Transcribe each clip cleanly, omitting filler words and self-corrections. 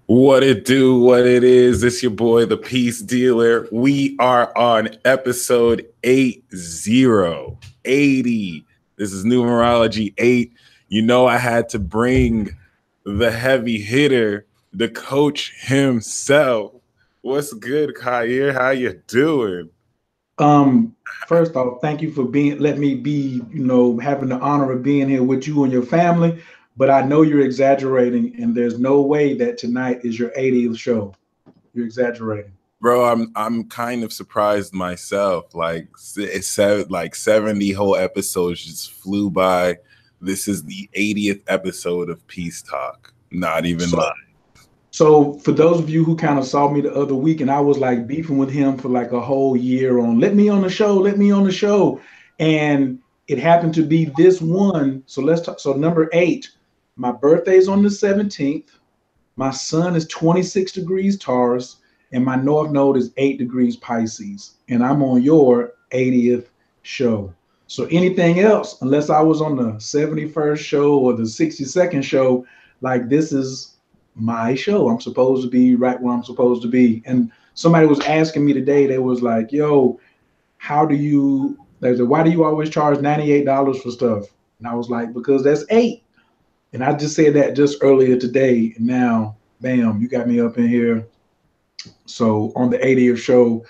What it do, what it is. It's your boy, the Peace Dealer. We are on episode 80. This is numerology 8. You know, I had to bring the heavy hitter, the coach himself. What's good, Khayr? How you doing? First off, thank you for let me be, having the honor of being here with you and your family. But I know you're exaggerating, and there's no way that tonight is your 80th show. You're exaggerating. Bro, I'm kind of surprised myself. Like like 70 whole episodes just flew by. This is the 80th episode of Peace Talk. Not even So, lying. so for those of you who kind of saw me the other week, and I was like beefing with him for like a whole year on let me on the show, let me on the show, and it happened to be this one. So let's talk. So number 8, my birthday's on the 17th. My sun is 26 degrees Taurus, and my north node is 8 degrees Pisces, and I'm on your 80th show. So anything else, unless I was on the 71st show or the 62nd show, like this is my show. I'm supposed to be right where I'm supposed to be. And somebody was asking me today, they was like, yo, they said, why do you always charge $98 for stuff? And I was like, because that's 8. And I just said that just earlier today. And now, bam, you got me up in here. So on the 80th show,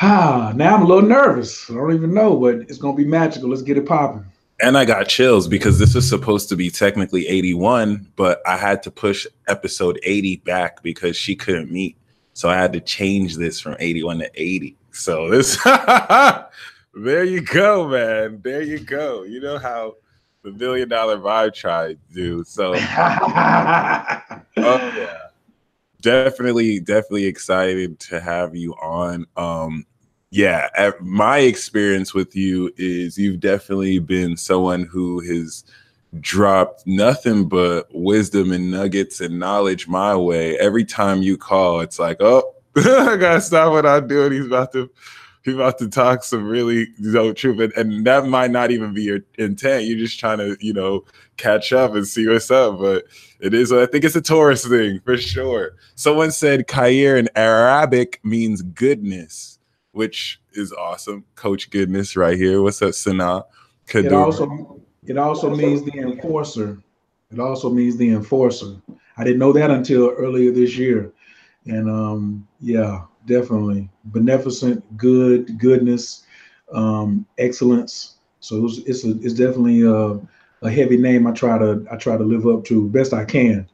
now I'm a little nervous. I don't even know, but it's going to be magical. Let's get it popping. And I got chills because this is supposed to be technically 81, but I had to push episode 80 back because she couldn't meet. So I had to change this from 81 to 80. So this, there you go, man. There you go. You know how the $1 Million Vibe tried to do. So, oh yeah, definitely excited to have you on. Yeah, my experience with you is you've definitely been someone who has dropped nothing but wisdom and nuggets and knowledge my way. Every time you call, it's like, oh, I gotta stop what I'm doing. He's about to talk some really truth, and that might not even be your intent. You're just trying to catch up and see what's up. But it is. I think it's a Taurus thing for sure. Someone said Khayr in Arabic means goodness, which is awesome. Coach Goodness right here. What's up, Sana? It also means the enforcer. It also means the enforcer. I didn't know that until earlier this year. And yeah, definitely beneficent, goodness, excellence. So it's definitely a heavy name. I try to live up to best I can.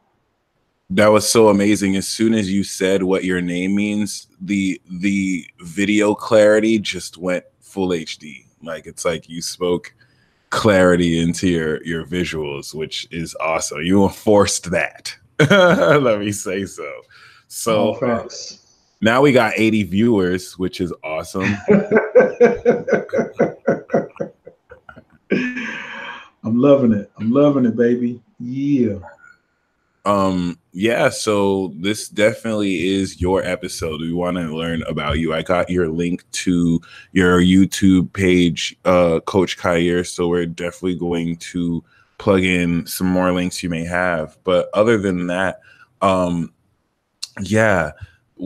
That was so amazing. As soon as you said what your name means, the video clarity just went full HD. Like it's like you spoke clarity into your visuals, which is awesome. You enforced that. Let me say so. So now we got 80 viewers, which is awesome. I'm loving it. I'm loving it, baby. Yeah. Yeah, so this definitely is your episode. We want to learn about you. I got your link to your YouTube page, Coach Khayr, so we're definitely going to plug in some more links you may have. But other than that, yeah,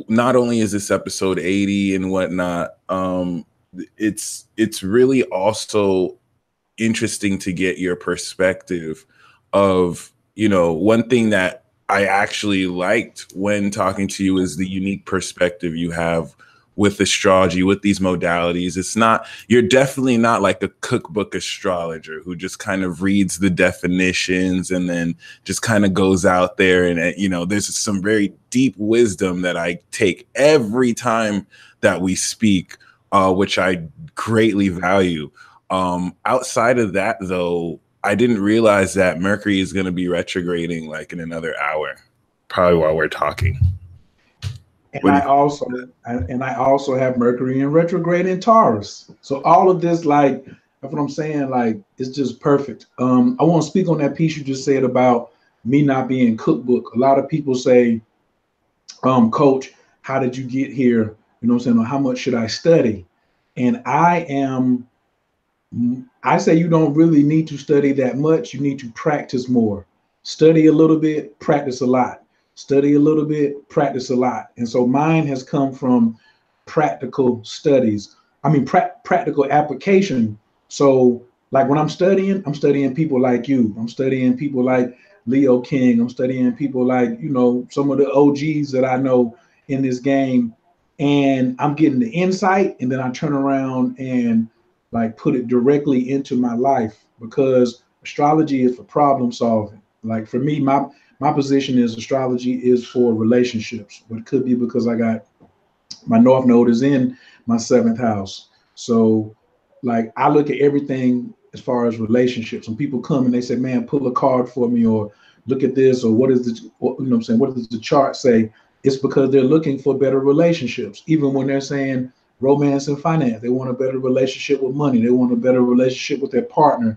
not only is this episode 80 and whatnot, it's really also interesting to get your perspective of, one thing that I actually liked when talking to you is the unique perspective you have with astrology, with these modalities. You're definitely not like a cookbook astrologer who just kind of reads the definitions and then just kind of goes out there and, there's some very deep wisdom that I take every time that we speak, which I greatly value. Outside of that, though, I didn't realize that Mercury is going to be retrograding like in another hour, probably while we're talking. And I also have Mercury in retrograde in Taurus. So all of this, like, that's what I'm saying. Like, it's just perfect. I want to speak on that piece you just said about me not being cookbook. A lot of people say, Coach, how did you get here? You know what I'm saying? Or how much should I study? And I say you don't really need to study that much. You need to practice more. Study a little bit, practice a lot. study a little bit, practice a lot. And so mine has come from practical studies. I mean, practical application. So like when I'm studying people like you. I'm studying people like Leo King. I'm studying people like, you know, some of the OGs that I know in this game. And I'm getting the insight, and then I turn around and like put it directly into my life, because astrology is for problem solving. Like for me, my position is astrology is for relationships, but it could be because I got my North Node is in my seventh house. So like I look at everything as far as relationships. When people come and they say, man, pull a card for me, or look at this, or what is the, you know what I'm saying, what does the chart say? It's because they're looking for better relationships. Even when they're saying romance and finance, they want a better relationship with money. They want a better relationship with their partner.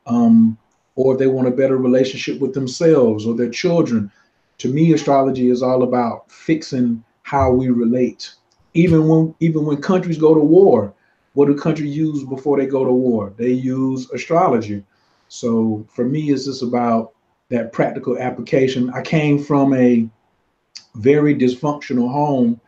Um, or they want a better relationship with themselves or their children. To me, astrology is all about fixing how we relate. Even when countries go to war, what do countries use before they go to war? They use astrology. So for me, it's just about that practical application. I came from a very dysfunctional home.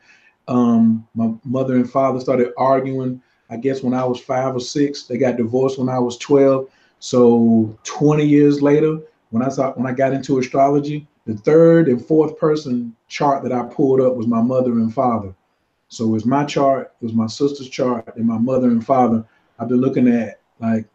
My mother and father started arguing, I guess, when I was 5 or 6. They got divorced when I was 12. So 20 years later, when I got into astrology, the third and fourth person chart that I pulled up was my mother and father. So it was my chart, it was my sister's chart, and my mother and father. I've been looking at like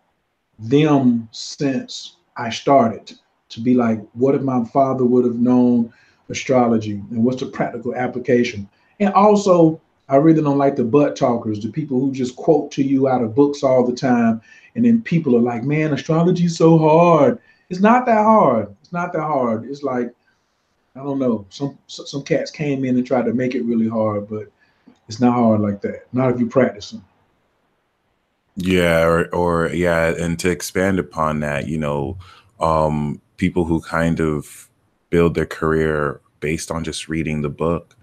them since I started, to be like, what if my father would have known astrology, and what's the practical application? And also, I really don't like the butt talkers, the people who just quote to you out of books all the time. And then people are like, man, astrology is so hard. It's not that hard. It's not that hard. It's like, I don't know. Some cats came in and tried to make it really hard, but it's not hard like that. Not if you practice them. Yeah, or yeah, and to expand upon that, people who kind of build their career based on just reading the book,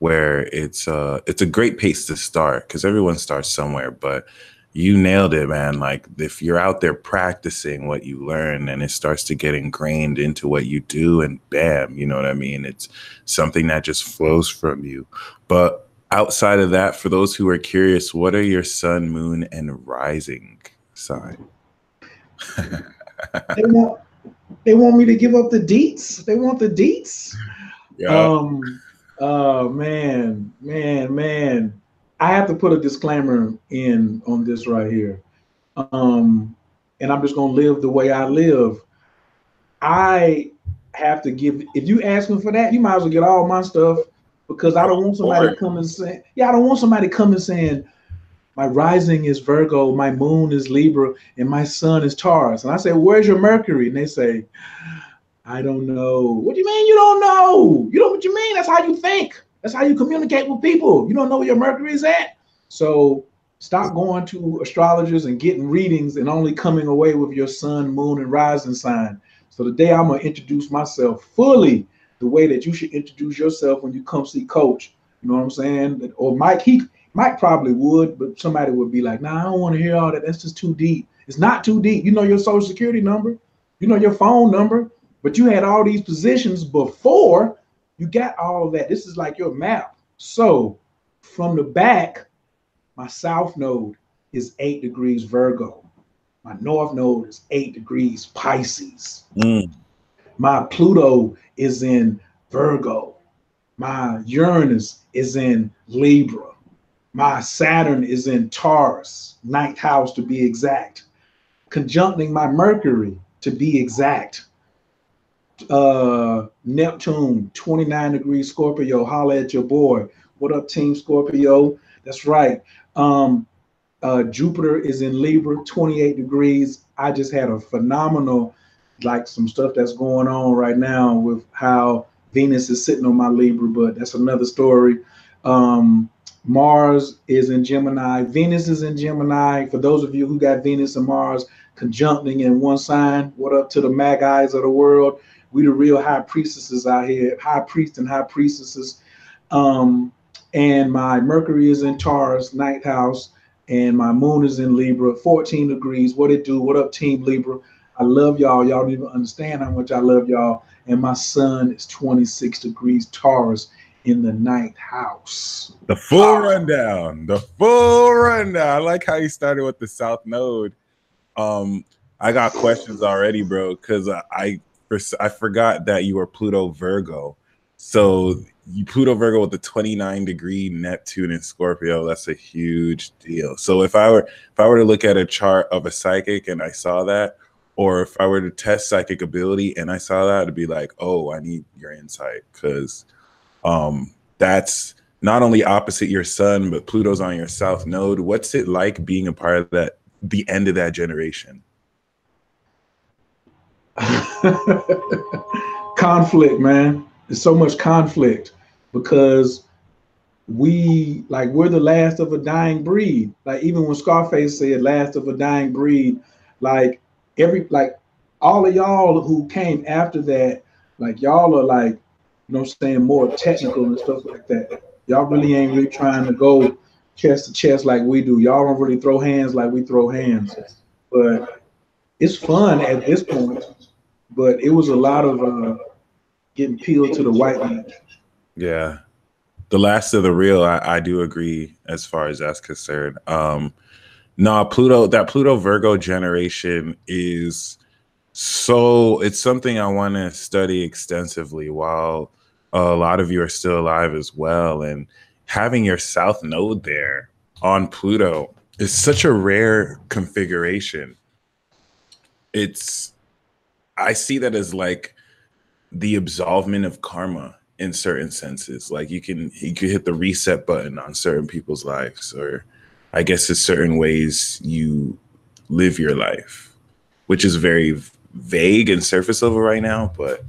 where it's a great pace to start because everyone starts somewhere, but you nailed it, man. Like if you're out there practicing what you learn and it starts to get ingrained into what you do, and bam, you know what I mean? It's something that just flows from you. But outside of that, for those who are curious, what are your sun, moon, and rising sign? They want they want me to give up the deets. They want the deets. Yeah. Oh man. I have to put a disclaimer in on this right here. And I'm just gonna live the way I live. I have to give. If you ask me for that, you might as well get all my stuff, because I Go don't want for somebody it. coming saying, yeah, I don't want somebody coming saying my rising is Virgo, my moon is Libra, and my sun is Taurus. And I say, where's your Mercury? And they say, I don't know. What do you mean you don't know? You know what you mean? That's how you think. That's how you communicate with people. You don't know where your Mercury is at. So stop going to astrologers and getting readings and only coming away with your sun, moon, and rising sign. So today I'm gonna introduce myself fully the way that you should introduce yourself when you come see Coach. You know what I'm saying? Or Mike, Mike probably would, but somebody would be like, nah, I don't want to hear all that. That's just too deep. It's not too deep. You know your social security number, you know your phone number, but you had all these positions before you got all of that. This is like your map. So from the back, my south node is 8 degrees Virgo. My north node is 8 degrees Pisces. Mm. My Pluto is in Virgo. My Uranus is in Libra. My Saturn is in Taurus, ninth house to be exact. Conjuncting my Mercury to be exact. Neptune, 29 degrees Scorpio. Holla at your boy. What up, Team Scorpio? That's right. Um, Jupiter is in Libra, 28 degrees. I just had a phenomenal, like some stuff that's going on right now with how Venus is sitting on my Libra, but that's another story. Um, Mars is in Gemini. Venus is in Gemini. For those of you who got Venus and Mars conjuncting in one sign, what up to the Magi's of the world? We the real high priestesses out here, high priests and high priestesses. Um, and my Mercury is in Taurus, ninth house, and my moon is in Libra, 14 degrees. What it do? What up, Team Libra? I love y'all. Y'all don't even understand how much I love y'all. And my son is 26 degrees Taurus in the ninth house. The full rundown. The full rundown. I like how you started with the South Node. I got questions already, bro, because I forgot that you were Pluto Virgo. So you Pluto Virgo with the 29-degree Neptune in Scorpio. That's a huge deal. So if I were to look at a chart of a psychic and I saw that, or if I were to test psychic ability and I saw that, it'd be like, oh, I need your insight, because that's not only opposite your sun, but Pluto's on your South Node. What's it like being a part of that, the end of that generation? Conflict, man. There's so much conflict because we're the last of a dying breed. Like even when Scarface said last of a dying breed, like all of y'all who came after that, like y'all are like, you know what I'm saying, more technical and stuff like that. Y'all really ain't really trying to go chest to chest like we do. Y'all don't really throw hands like we throw hands. But it's fun at this point. But it was a lot of getting peeled to the white meat. Yeah. The last of the real, I do agree as far as that's concerned. No, Pluto Virgo generation is it's something I want to study extensively while a lot of you are still alive as well. And having your South Node there on Pluto is such a rare configuration. I see that as like the absolvement of karma in certain senses. Like you could hit the reset button on certain people's lives, or I guess it's certain ways you live your life, which is very vague and surface level right now, but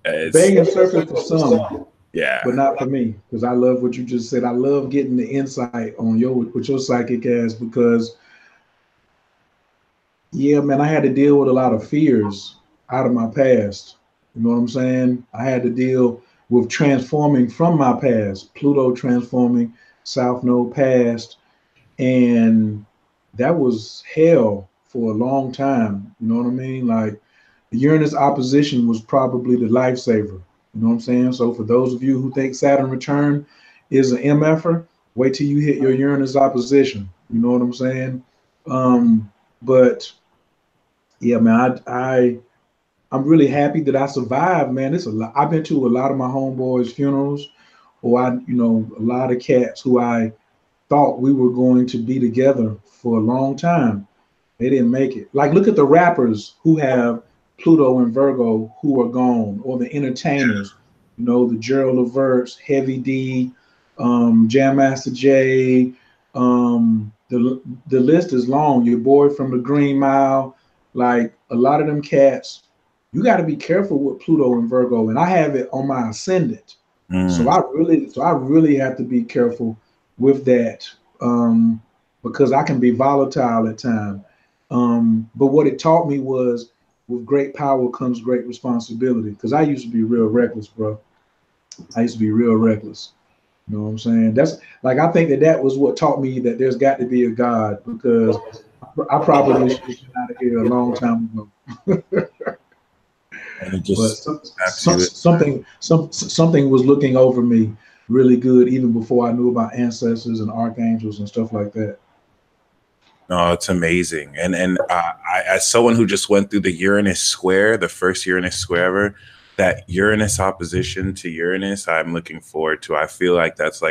it's vague and surface for some, yeah, but not for me, because I love what you just said. I love getting the insight on what your psychic has, because yeah, man, I had to deal with a lot of fears out of my past. You know what I'm saying? I had to deal with transforming from my past, Pluto transforming, South Node past, and that was hell for a long time. You know what I mean? Like the Uranus opposition was probably the lifesaver. You know what I'm saying? So for those of you who think Saturn return is an MFer, wait till you hit your Uranus opposition. You know what I'm saying? But yeah, man, I'm really happy that I survived, man. It's a lot. I've been to a lot of my homeboys' funerals, or a lot of cats who I thought we were going to be together for a long time. They didn't make it. Like, look at the rappers who have Pluto and Virgo who are gone, or the entertainers, the Gerald Leverts, Heavy D, Jam Master Jay. The list is long. Your boy from the Green Mile, like a lot of them cats. You got to be careful with Pluto and Virgo, and I have it on my ascendant. So I really have to be careful with that, because I can be volatile at times. But what it taught me was, with great power comes great responsibility. Because I used to be real reckless, bro. I used to be real reckless. You know what I'm saying? That's like, I think that was what taught me that there's got to be a God, because I probably should have been out of here a long time ago. And it But just something was looking over me really good, even before I knew about ancestors and archangels and stuff like that. No, it's amazing. And I, as someone who just went through the Uranus square, the first Uranus square ever, that Uranus opposition to Uranus, I'm looking forward to. I feel like that's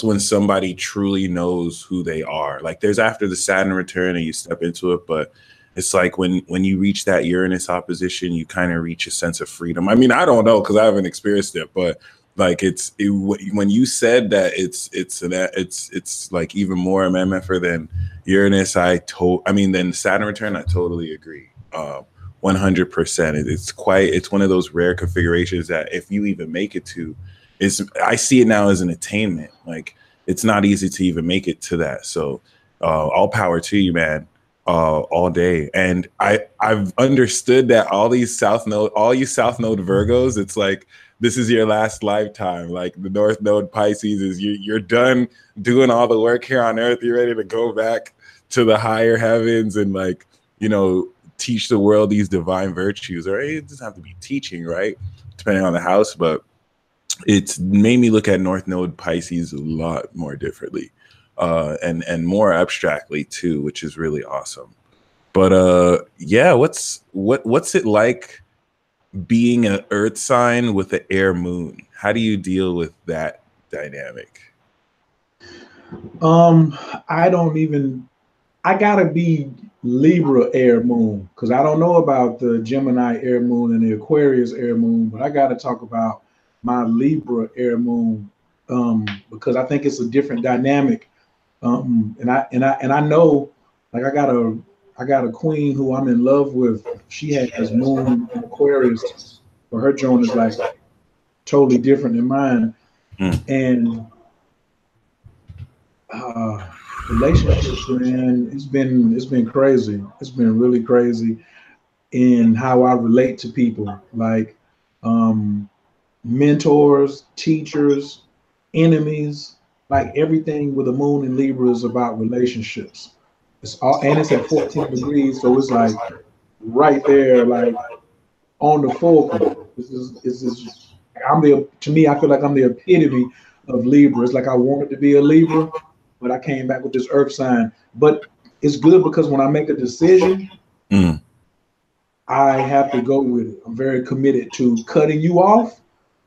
when somebody truly knows who they are. Like there's after the Saturn return and you step into it, but it's like when you reach that Uranus opposition, you kind of reach a sense of freedom. I mean, I don't know because I haven't experienced it, but like when you said that it's like even more MMFer than Uranus, then Saturn return, I totally agree. 100%. It's one of those rare configurations that if you even make it to, I see it now as an attainment. Like it's not easy to even make it to that. So all power to you, man. All day. And I've understood that all you South Node Virgos, it's like this is your last lifetime. Like the North Node Pisces is you're done doing all the work here on Earth. You're ready to go back to the higher heavens and teach the world these divine virtues, or it doesn't have to be teaching, right? Depending on the house, but it's made me look at North Node Pisces a lot more differently, and more abstractly too, which is really awesome. But yeah, what's it like being an Earth sign with an air moon? How do you deal with that dynamic? I don't even. I gotta be Libra air moon because I don't know about the Gemini air moon and the Aquarius air moon, but I gotta talk about my Libra air moon because I think it's a different dynamic. And I know, like I got a queen who I'm in love with. She has moon in Aquarius, but her joint is like totally different than mine. And relationships, man, it's been crazy. It's been really crazy in how I relate to people, like mentors, teachers, enemies, like everything with the moon in Libra is about relationships. It's all, and it's at 14 degrees, so it's like right there, like on the fulcrum. This is I'm the to me, I feel like I'm the epitome of Libra. It's like I wanted to be a Libra, but I came back with this Earth sign. But it's good because when I make a decision, I have to go with it. I'm very committed to cutting you off,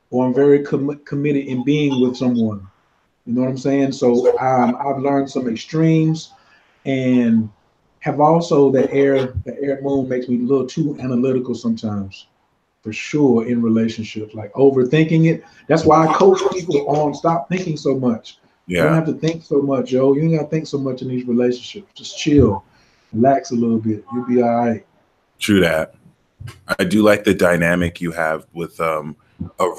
or I'm very committed in being with someone. You know what I'm saying? So I've learned some extremes, and have also the air moon makes me a little too analytical sometimes, for sure, in relationships, like overthinking it. That's why I coach people on stop thinking so much. You don't have to think so much, yo. You ain't got to think so much in these relationships. Just chill, relax a little bit. You'll be all right. True that. I do like the dynamic you have with a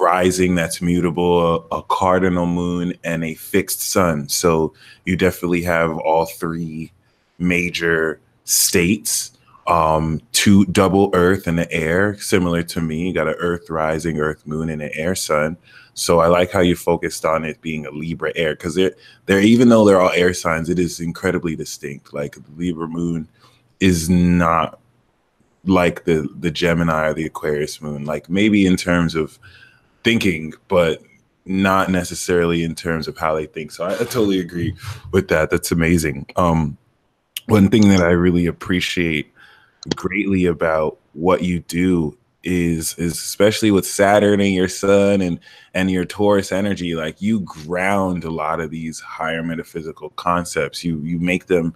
rising that's mutable, a cardinal moon, and a fixed sun. So you definitely have all three major states, two double Earth and the air, similar to me. You got an Earth rising, Earth moon, and an air sun. So I like how you focused on it being a Libra air, because they're even though they're all air signs, it is incredibly distinct. Like the Libra moon is not like the Gemini or the Aquarius moon, like maybe in terms of thinking, but not necessarily in terms of how they think. So I totally agree with that. That's amazing. One thing that I really appreciate greatly about what you do is especially with Saturn and your sun and your Taurus energy, like you ground a lot of these higher metaphysical concepts. You make them,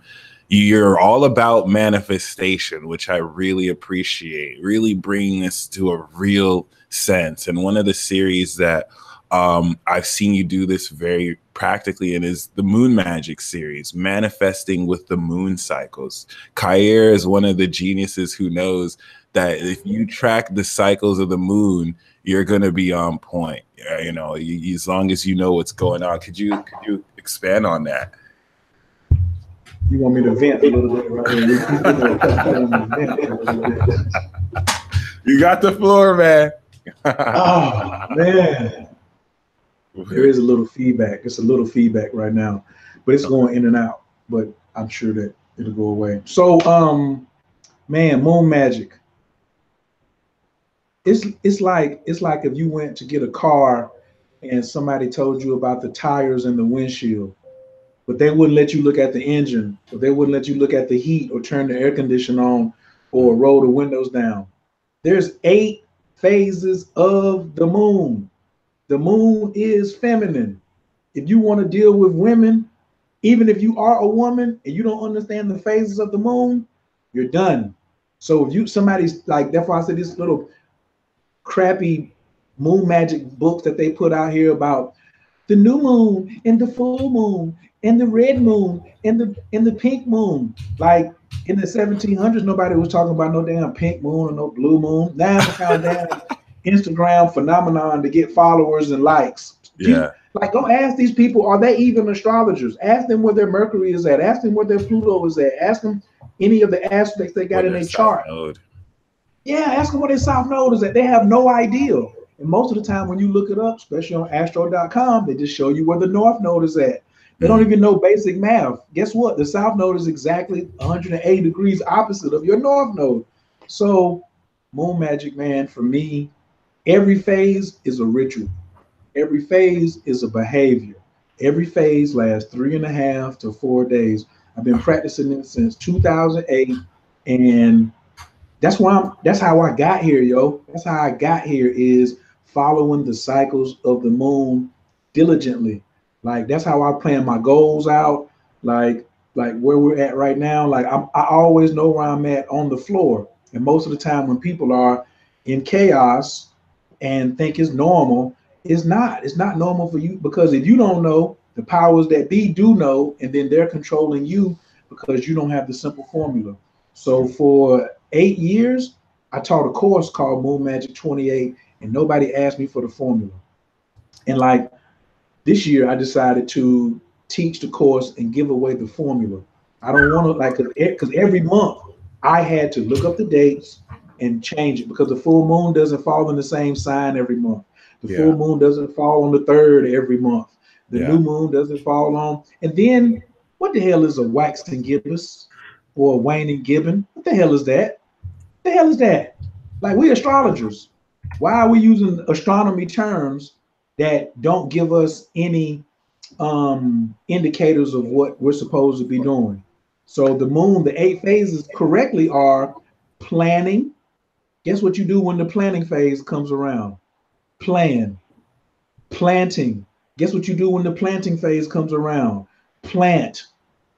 you're all about manifestation, which I really appreciate, really bringing this to a real sense. And one of the series that I've seen you do this very practically in is the Moon Magic series, manifesting with the moon cycles. Khayr is one of the geniuses who knows that if you track the cycles of the moon, you're going to be on point. You know, as long as you know what's going on. Could you expand on that? You want me to vent a little bit right here? You got the floor, man. Oh, man. There is a little feedback. It's a little feedback right now, but it's going in and out. But I'm sure that it'll go away. So, man, moon magic. It's like if you went to get a car and somebody told you about the tires and the windshield, but they wouldn't let you look at the engine, or they wouldn't let you look at the heat or turn the air conditioner on or roll the windows down. There's 8 phases of the moon. The moon is feminine. If you want to deal with women, even if you are a woman and you don't understand the phases of the moon, you're done. So if somebody's like, that's why I said this little crappy moon magic books that they put out here about the new moon and the full moon and the red moon and the pink moon. Like in the 1700s, nobody was talking about no damn pink moon or no blue moon. Now it's kind of damn Instagram phenomenon to get followers and likes. Yeah. Like, go ask these people, are they even astrologers? Ask them where their Mercury is at. Ask them where their Pluto is at. Ask them any of the aspects they got in their chart. Yeah, ask them where their South Node is at. They have no idea. And most of the time when you look it up, especially on astro.com, they just show you where the North Node is at. They don't even know basic math. Guess what? The South Node is exactly 180 degrees opposite of your North Node. So moon magic, man, for me, every phase is a ritual. Every phase is a behavior. Every phase lasts 3.5 to 4 days. I've been practicing it since 2008, and that's how I got here, yo. That's how I got here is following the cycles of the moon diligently. Like that's how I plan my goals out. Like like where we're at right now. Like I always know where I'm at on the floor. And most of the time when people are in chaos and think it's normal, it's not. It's not normal for you because if you don't know, the powers that be do know, and then they're controlling you because you don't have the simple formula. So for 8 years, I taught a course called Moon Magic 28, and nobody asked me for the formula. And like this year, I decided to teach the course and give away the formula. I don't want to like because every month I had to look up the dates and change it because the full moon doesn't fall in the same sign every month. The Yeah. full moon doesn't fall on the third every month. The Yeah. new moon doesn't fall on. And then what the hell is a waxing gibbous or a waning gibbon? What the hell is that? The hell is that? Like we astrologers, why are we using astronomy terms that don't give us any indicators of what we're supposed to be doing? So the moon, the 8 phases correctly are planning. Guess what you do when the planning phase comes around? Plan. Planting. Guess what you do when the planting phase comes around? Plant.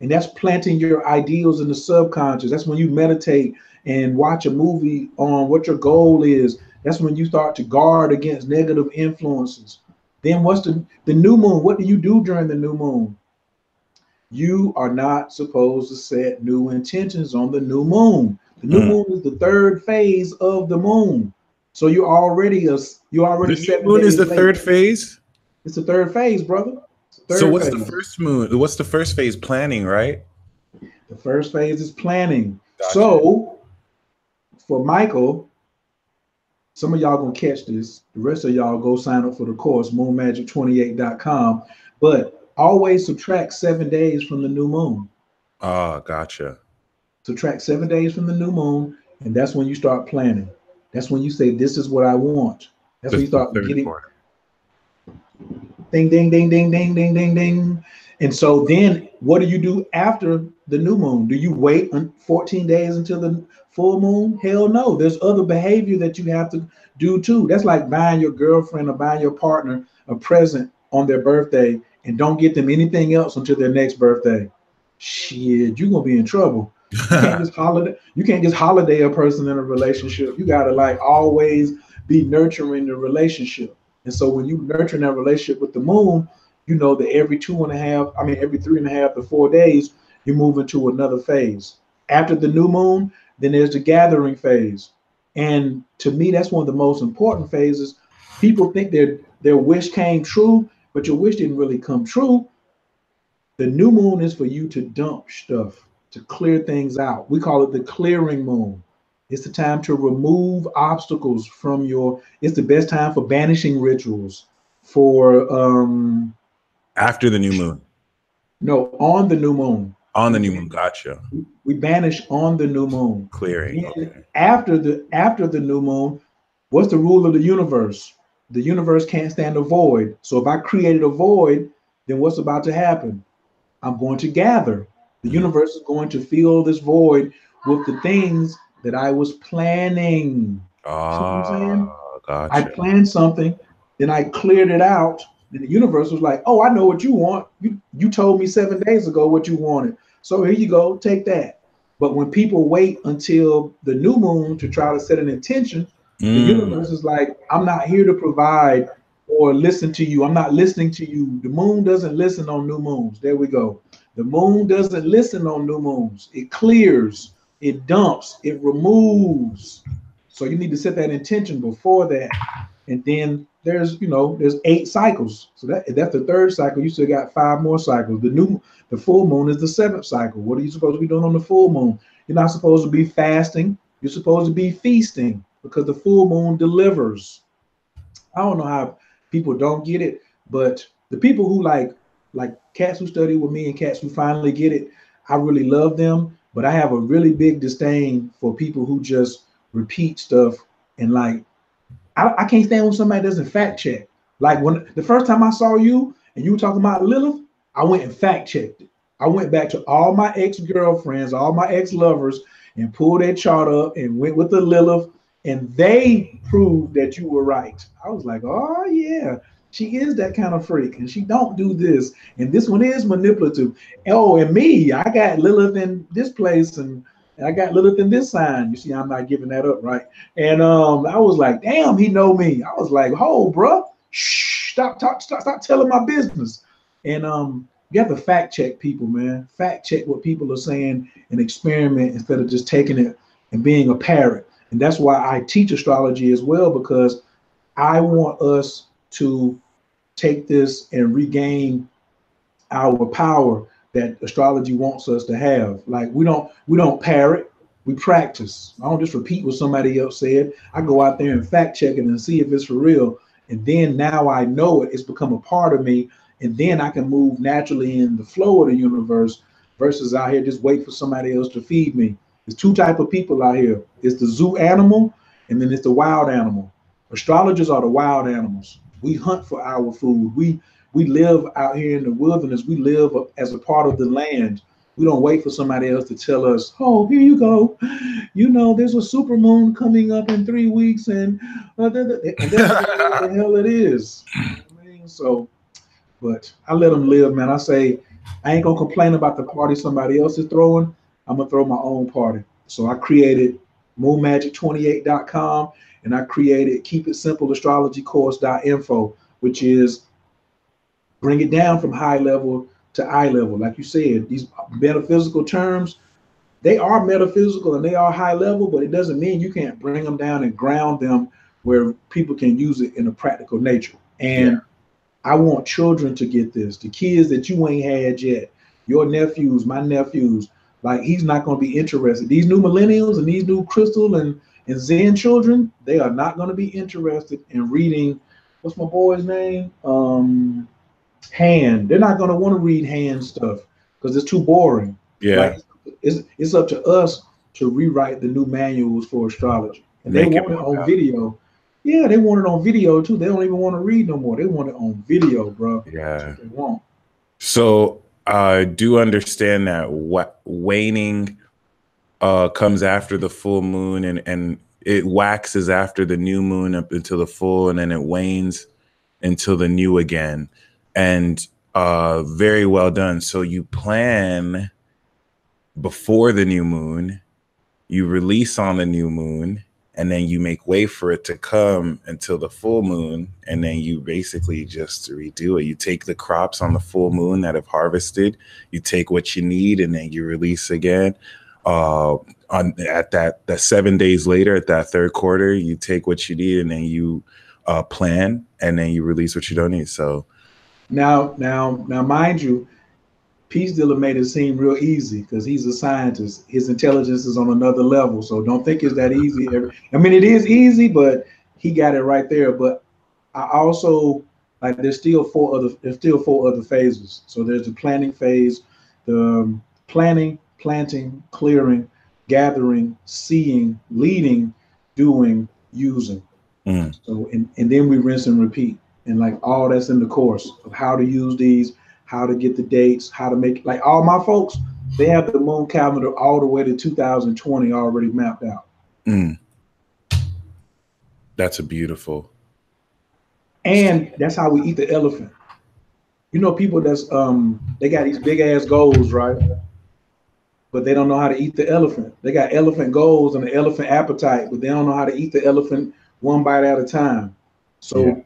And that's planting your ideals in the subconscious. That's when you meditate and watch a movie on what your goal is. That's when you start to guard against negative influences. Then what's the new moon? What do you do during the new moon? You are not supposed to set new intentions on the new moon. The new Mm. moon is the third phase of the moon. So you're already The new 7 moon is days the late. third phase. It's the third phase, brother. It's the So third what's the phase. first moon? What's the first phase? Planning, right? The first phase is planning. Gotcha. So for Michael, some of y'all gonna catch this. The rest of y'all go sign up for the course, moonmagic28.com. But always subtract 7 days from the new moon. Ah, gotcha. Subtract 7 days from the new moon, and that's when you start planning. That's when you say, "This is what I want." That's when you The start third getting quarter. ding, ding, ding, ding, ding, ding, ding, ding. And so then what do you do after the new moon? Do you wait 14 days until the full moon? Hell no. There's other behavior that you have to do too. That's like buying your girlfriend or buying your partner a present on their birthday and don't get them anything else until their next birthday. Shit, you're gonna be in trouble. You can't just holiday a person in a relationship. You gotta like always be nurturing the relationship. And so when you nurture that relationship with the moon, you know that every 3.5 to 4 days, you move into another phase. After the new moon, then there's the gathering phase. And to me, that's one of the most important phases. People think their wish came true, but your wish didn't really come true. The new moon is for you to dump stuff, to clear things out. We call it the clearing moon. It's the time to remove obstacles from it's the best time for banishing rituals, for After the new moon. no, on the new moon. On the new moon. Gotcha. We banish on the new moon. Clearing. Then Okay. after the new moon, what's the rule of the universe? The universe can't stand a void. So if I created a void, then what's about to happen? I'm going to gather. The Mhm. universe is going to fill this void with the things that I was planning. See what I'm saying? Ah, I gotcha. planned something, then I cleared it out. And the universe was like, "Oh, I know what you want. You told me 7 days ago what you wanted. So here you go, take that." But when people wait until the new moon to try to set an intention, the Mm. universe is like, "I'm not here to provide or listen to you. I'm not listening to you." The moon doesn't listen on new moons. There we go. The moon doesn't listen on new moons. It clears, it dumps, it removes. So you need to set that intention before that. And then there's 8 cycles. So that's the third cycle. You still got 5 more cycles. The full moon is the seventh cycle. What are you supposed to be doing on the full moon? You're not supposed to be fasting. You're supposed to be feasting because the full moon delivers. I don't know how people don't get it, but the people who like cats who study with me and cats who finally get it, I really love them. But I have a really big disdain for people who just repeat stuff, and like I can't stand when somebody doesn't fact check. Like when the first time I saw you and you were talking about Lilith, I went and fact checked it. I went back to all my ex-girlfriends, all my ex-lovers, and pulled that chart up and went with the Lilith, and they proved that you were right. I was like, oh yeah, she is that kind of freak, and she don't do this, and this one is manipulative. Oh, and me, I got Lilith in this place, and I got Lilith in this sign. You see, I'm not giving that up, right? And I was like, damn, he know me. I was like, oh, bro, shh, stop telling my business. And you have to fact check people, man. Fact check what people are saying and experiment instead of just taking it and being a parrot. And that's why I teach astrology as well, because I want us to take this and regain our power that astrology wants us to have. Like we don't parrot, we practice. I don't just repeat what somebody else said. I go out there and fact check it and see if it's for real. And then now I know it, it's become a part of me. And then I can move naturally in the flow of the universe versus out here just wait for somebody else to feed me. There's two type of people out here. It's the zoo animal, and then it's the wild animal. Astrologers are the wild animals. We hunt for our food. We live out here in the wilderness. We live as a part of the land. We don't wait for somebody else to tell us, oh, here you go. You know, there's a super moon coming up in 3 weeks, and that's what the hell it is. You know what I mean? So, but I let them live, man. I say, I ain't gonna complain about the party somebody else is throwing. I'm gonna throw my own party. So I created moonmagic28.com, and I created Keep It Simple Astrology Course.info, which is bring it down from high level to eye level. Like you said, these metaphysical terms, they are metaphysical and they are high level, but it doesn't mean you can't bring them down and ground them where people can use it in a practical nature. And I want children to get this, the kids that you ain't had yet, your nephews, my nephews. Like, he's not going to be interested. These new millennials and these new crystal and Zen children, they are not going to be interested in reading, what's my boy's name? Hand. They're not going to want to read hand stuff because it's too boring. Yeah. Like, it's up to us to rewrite the new manuals for astrology. And they want it on video. Yeah, they want it on video too. They don't even want to read no more. They want it on video, bro. Yeah. That's what they want. So I do understand that waning comes after the full moon, and it waxes after the new moon up until the full, and then it wanes until the new again. And very well done. So you plan before the new moon, you release on the new moon, and then you make way for it to come until the full moon, and then you basically just redo it. You take the crops on the full moon that have harvested, you take what you need, and then you release again. At that 7 days later, at that third quarter, you take what you need, and then you plan, and then you release what you don't need. So now, mind you, Peace Dealer made it seem real easy because he's a scientist. His intelligence is on another level. So don't think it's that easy. I mean, it is easy, but he got it right there. But I also, like, there's still four other phases. So there's the planning phase, the planning, planting, clearing, gathering, seeing, leading, doing, using. So and then we rinse and repeat. And like all that's in the course of how to use these, how to get the dates, how to make, like all my folks, they have the moon calendar all the way to 2020 already mapped out. That's a beautiful. And that's how we eat the elephant. You know, people that's they got these big ass goals, right? But they don't know how to eat the elephant. They got elephant goals and the elephant appetite, but they don't know how to eat the elephant one bite at a time. So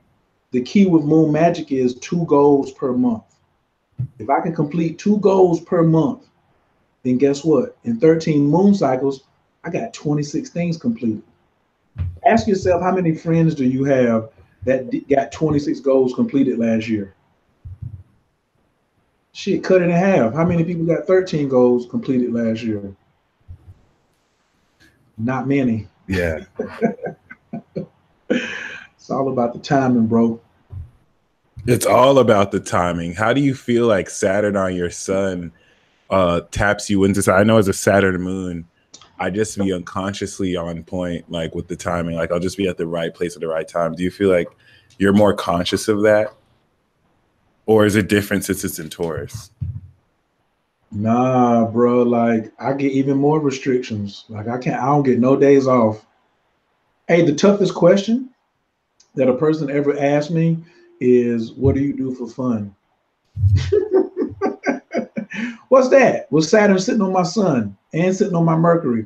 the key with Moon Magic is 2 goals per month. If I can complete 2 goals per month, then guess what? In 13 moon cycles, I got 26 things completed. Ask yourself, how many friends do you have that got 26 goals completed last year? Shit, cut it in half. How many people got 13 goals completed last year? Not many. Yeah. It's all about the timing, bro. It's all about the timing. How do you feel like Saturn on your sun taps you into? I know it's a Saturn moon. I just be unconsciously on point, like with the timing. Like I'll just be at the right place at the right time. Do you feel like you're more conscious of that? Or is it different since it's in Taurus? Nah, bro. Like I get even more restrictions. Like I don't get no days off. Hey, the toughest question that a person ever asked me is, what do you do for fun? What's that? Was Saturn sitting on my sun and sitting on my Mercury?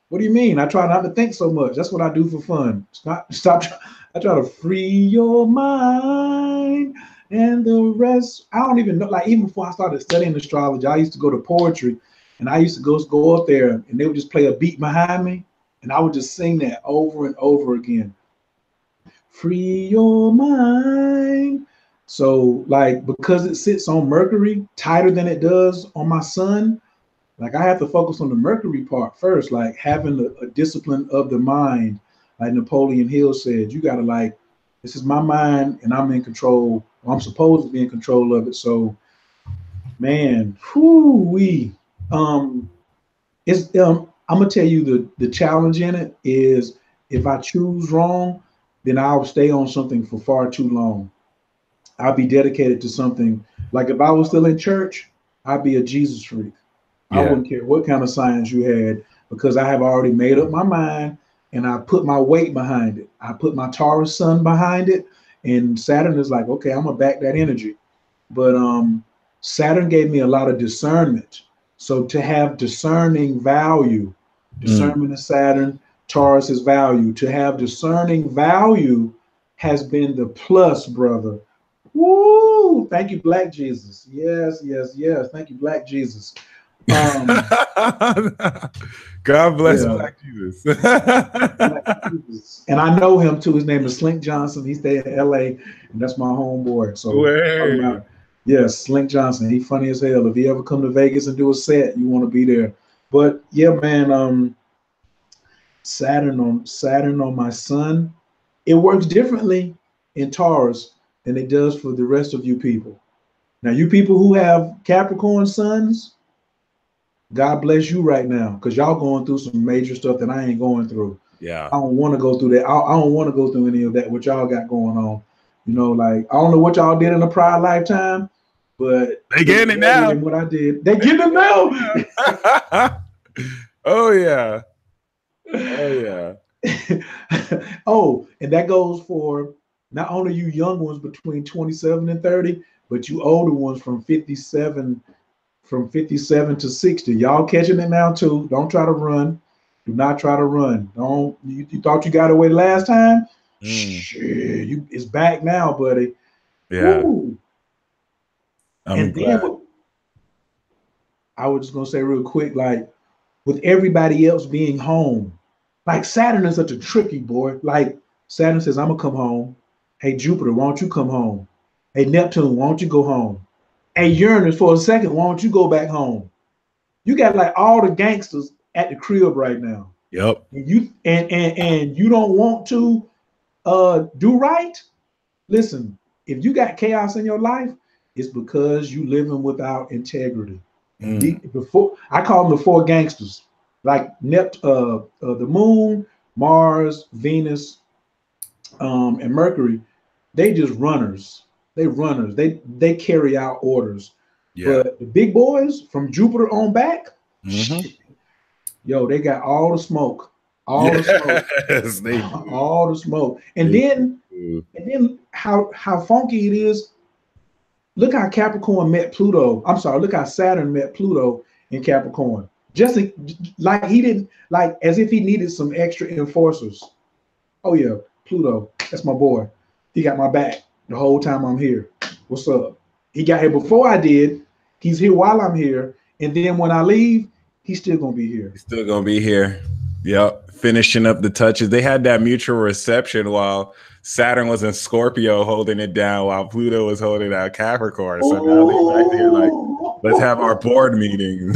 What do you mean? I try not to think so much. That's what I do for fun. Stop. I try to free your mind and the rest. I don't even know. Like even before I started studying astrology, I used to go to poetry, and I used to go up there, and they would just play a beat behind me, and I would just sing that over and over again. Free your mind. So like because it sits on Mercury tighter than it does on my sun, like I have to focus on the Mercury part first, like having a discipline of the mind. Like Napoleon Hill said, you gotta like, this is my mind and I'm in control. Or I'm supposed to be in control of it. So man, it's I'm gonna tell you the challenge in it is if I choose wrong, then I'll stay on something for far too long. I'll be dedicated to something. Like if I was still in church, I'd be a Jesus freak. I Yeah. wouldn't care what kind of science you had because I have already made up my mind and I put my weight behind it. I put my Taurus sun behind it, and Saturn is like, okay, I'm gonna back that energy. But Saturn gave me a lot of discernment. So to have discerning value, discernment is Saturn, Taurus is value. To have discerning value has been the plus, brother. Woo! Thank you, Black Jesus. Yes, yes, yes. Thank you, Black Jesus. God bless Yeah, Black Jesus. Black Jesus. And I know him too. His name is Slink Johnson. He stay in LA, and that's my homeboy. So talking Way. about, yes, Slink Johnson. He funny as hell. If he ever come to Vegas and do a set, you want to be there. But yeah, man, Saturn on my sun, it works differently in Taurus than it does for the rest of you people. Now, you people who have Capricorn suns, God bless you right now, because y'all going through some major stuff that I ain't going through. Yeah. I don't want to go through that. I don't want to go through any of that, what y'all got going on. You know, like, I don't know what y'all did in a prior lifetime, but they getting it now. What I did. They getting it now. Oh, yeah. Oh, yeah. Oh, and that goes for not only you young ones between 27 and 30, but you older ones from 57 to 60. Y'all catching it now too. Don't try to run. Do not try to run. Don't you thought you got away last time? Shit, it's back now, buddy. Yeah. Woo. I'm glad. Then I was just gonna say real quick, like with everybody else being home, like Saturn is such a tricky boy. Like Saturn says, I'm gonna come home. Hey Jupiter, why don't you come home? Hey Neptune, why don't you go home? Hey Uranus, for a second, why don't you go back home? You got like all the gangsters at the crib right now. Yep. And you don't want to do right. Listen, if you got chaos in your life, it's because you living without integrity. Before I call them the four gangsters, like the moon, Mars, Venus, and Mercury. They just runners. They runners. They carry out orders. Yeah. But the big boys from Jupiter on back, yo, they got all the smoke. All the smoke. All the smoke. And then how funky it is. Look how Capricorn met Pluto. I'm sorry, look how Saturn met Pluto in Capricorn. Just like he didn't, like as if he needed some extra enforcers. Oh yeah, Pluto, that's my boy. He got my back the whole time I'm here. What's up? He got here before I did. He's here while I'm here. And then when I leave, he's still gonna be here. He's still gonna be here. Yep. Finishing up the touches. They had that mutual reception while Saturn was in Scorpio holding it down while Pluto was holding out Capricorn. So now they're back there like, let's have our board meeting.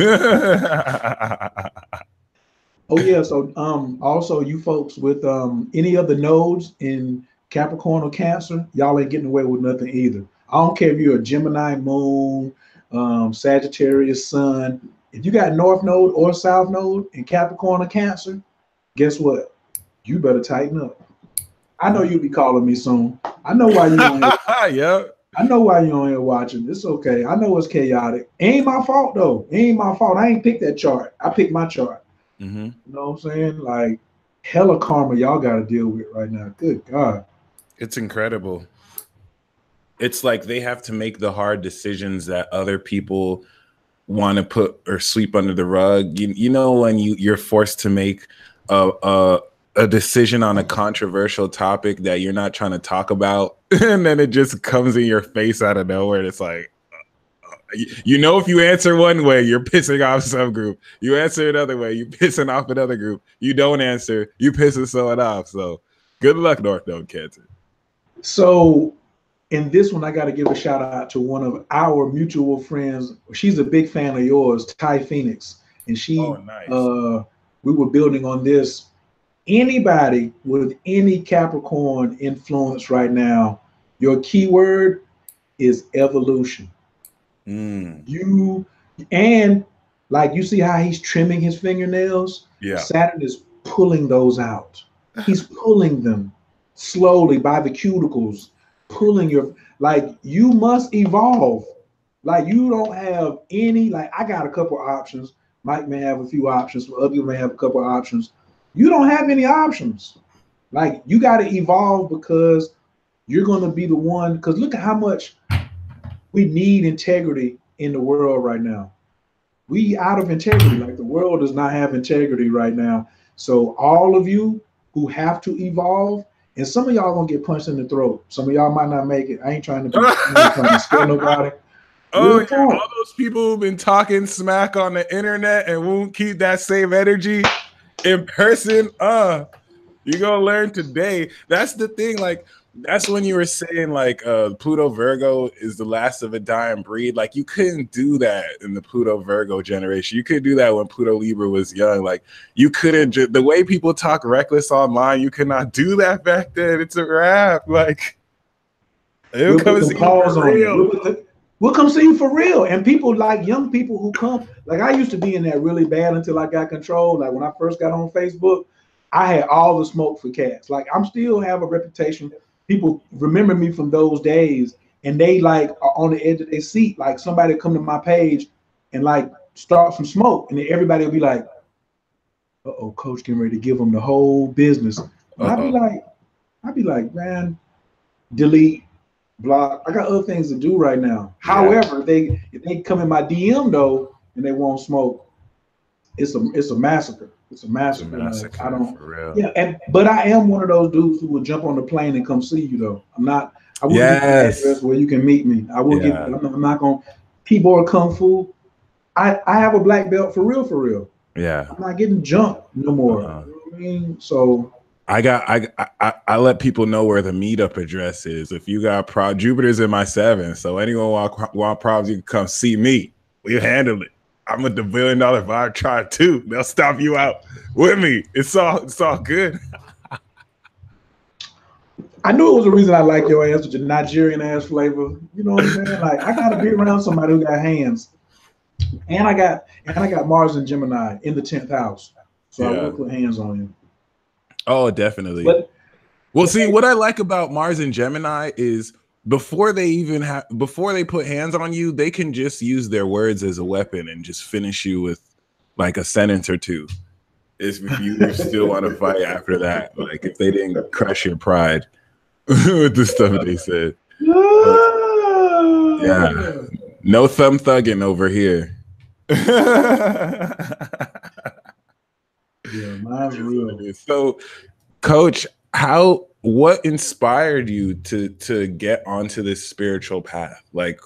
Oh yeah. So also you folks with any of the nodes in Capricorn or Cancer, y'all ain't getting away with nothing either. I don't care if you're a Gemini moon, Sagittarius sun. if you got North Node or South Node in Capricorn or Cancer, guess what? You better tighten up. I know you'll be calling me soon. I know why you on here. Yep. I know why you on here watching. It's okay. I know it's chaotic. Ain't my fault though. Ain't my fault. I ain't picked that chart. I picked my chart. You know what I'm saying? Like hella karma y'all got to deal with right now. Good God. It's incredible. It's like they have to make the hard decisions that other people want to put or sweep under the rug. You know, when you're forced to make a decision on a controversial topic that you're not trying to talk about, and then it just comes in your face out of nowhere. And it's like, you know, if you answer one way, you're pissing off some group. You answer another way, you're pissing off another group. You don't answer, you pissing someone off. So good luck, North Node Cancer. So in this one, I got to give a shout out to one of our mutual friends. She's a big fan of yours, Ty Phoenix. And nice. We were building on this. Anybody with any Capricorn influence right now, your keyword is evolution. You see how he's trimming his fingernails? Yeah. Saturn is pulling those out. He's pulling them slowly by the cuticles, pulling you must evolve. Like you don't have any, like I got a couple options. Mike may have a few options, other people may have a couple options. You don't have any options. Like you got to evolve because you're going to be the one, because look at how much we need integrity in the world right now. We out of integrity. Like the world does not have integrity right now. So all of you who have to evolve, and some of y'all gonna get punched in the throat. Some of y'all might not make it. I ain't trying to scare nobody. All those people who've been talking smack on the internet and won't keep that same energy in person, you're gonna learn today. That's the thing. Like, that's when you were saying like Pluto Virgo is the last of a dying breed. Like, you couldn't do that in the Pluto Virgo generation. You couldn't do that when Pluto Libra was young. Like, you couldn't the way people talk reckless online, you could not do that back then. It's a wrap. Like, we'll put some pause on it. We'll come see you for real. And people, like young people who come, like I used to be in that really bad until I got control. Like when I first got on Facebook, I had all the smoke for cats. Like I'm still have a reputation. People remember me from those days, and they like are on the edge of their seat. Like somebody come to my page and like start some smoke, and then everybody will be like, "Uh-oh, Coach getting ready to give them the whole business." And I'd be like, man, delete, block. I got other things to do right now. Yeah. However, if they come in my DM though and they won't smoke, it's a massacre. It's a massacre. Like, I don't. For real. Yeah, but I am one of those dudes who will jump on the plane and come see you though. I'm not. I will give you an address where you can meet me. I will give. I'm not gonna keyboard kung fu. I have a black belt for real, for real. Yeah. I'm not getting jumped no more. You know what I mean? So. I let people know where the meetup address is. If you got Jupiter's in my 7th, so anyone want problems, you can come see me. We handle it. I'm a $1 billion vibe tribe too. They'll stop you out with me. It's all good. I knew it was the reason I like your ass with your Nigerian ass flavor. You know what I'm saying? Like I gotta be around somebody who got hands. And I got Mars and Gemini in the 10th house. So I will put hands on you. Oh, definitely. Well, see, what I like about Mars and Gemini is before they put hands on you, they can just use their words as a weapon and just finish you with like a sentence or two. If you still want to fight after that, like if they didn't crush your pride with the stuff they said. Yeah, no thumb thugging over here. Yeah, mine's real. So, Coach, what inspired you to get onto this spiritual path? Like,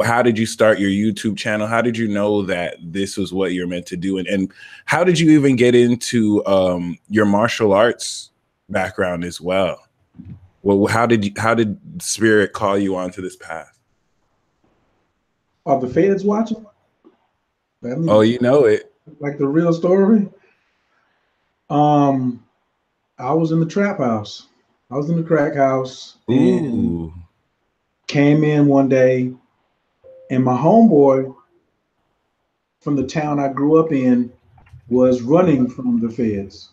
how did you start your YouTube channel? How did you know that this was what you're meant to do? And how did you even get into your martial arts background as well? Well, how did Spirit call you onto this path? Are the feds watching? Oh, you know it. Like the real story. I was in the trap house. I was in the crack house. And came in one day, and my homeboy from the town I grew up in was running from the feds.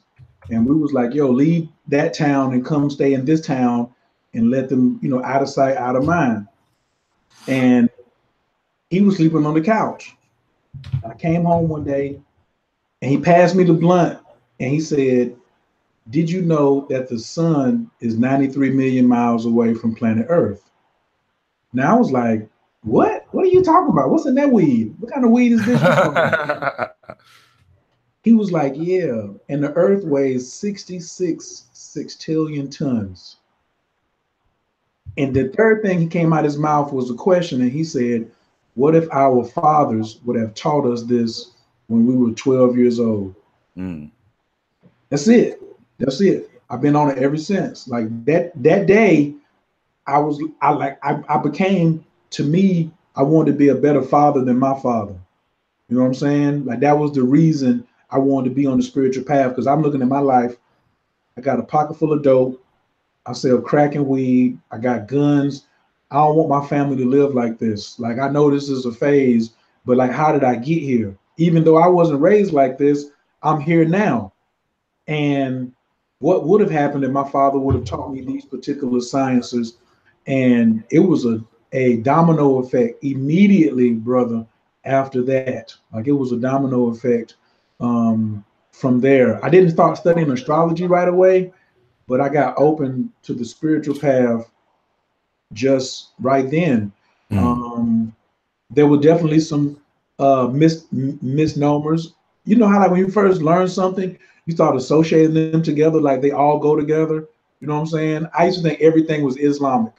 And we was like, yo, leave that town and come stay in this town and let them, you know, out of sight, out of mind. And he was sleeping on the couch. I came home one day and he passed me the blunt and he said, did you know that the sun is 93 million miles away from planet Earth? Now I was like, what? What are you talking about? What's in that weed? What kind of weed is this? He was like, yeah, and the Earth weighs 66 sextillion tons. And the third thing he came out his mouth was a question, and he said, what if our fathers would have taught us this when we were 12 years old? Mm. That's it. That's it. I've been on it ever since. Like that day, I became, to me, I wanted to be a better father than my father. You know what I'm saying? Like that was the reason I wanted to be on the spiritual path, because I'm looking at my life. I got a pocket full of dope. I sell crack and weed. I got guns. I don't want my family to live like this. Like, I know this is a phase, but like, how did I get here? Even though I wasn't raised like this, I'm here now. And what would have happened if my father would have taught me these particular sciences? And it was a domino effect immediately, brother, after that. Like, it was a domino effect from there. I didn't start studying astrology right away, but I got open to the spiritual path just right then. There were definitely some misnomers. You know how, like, when you first learn something, you start associating them together, like they all go together. You know what I'm saying? I used to think everything was Islamic.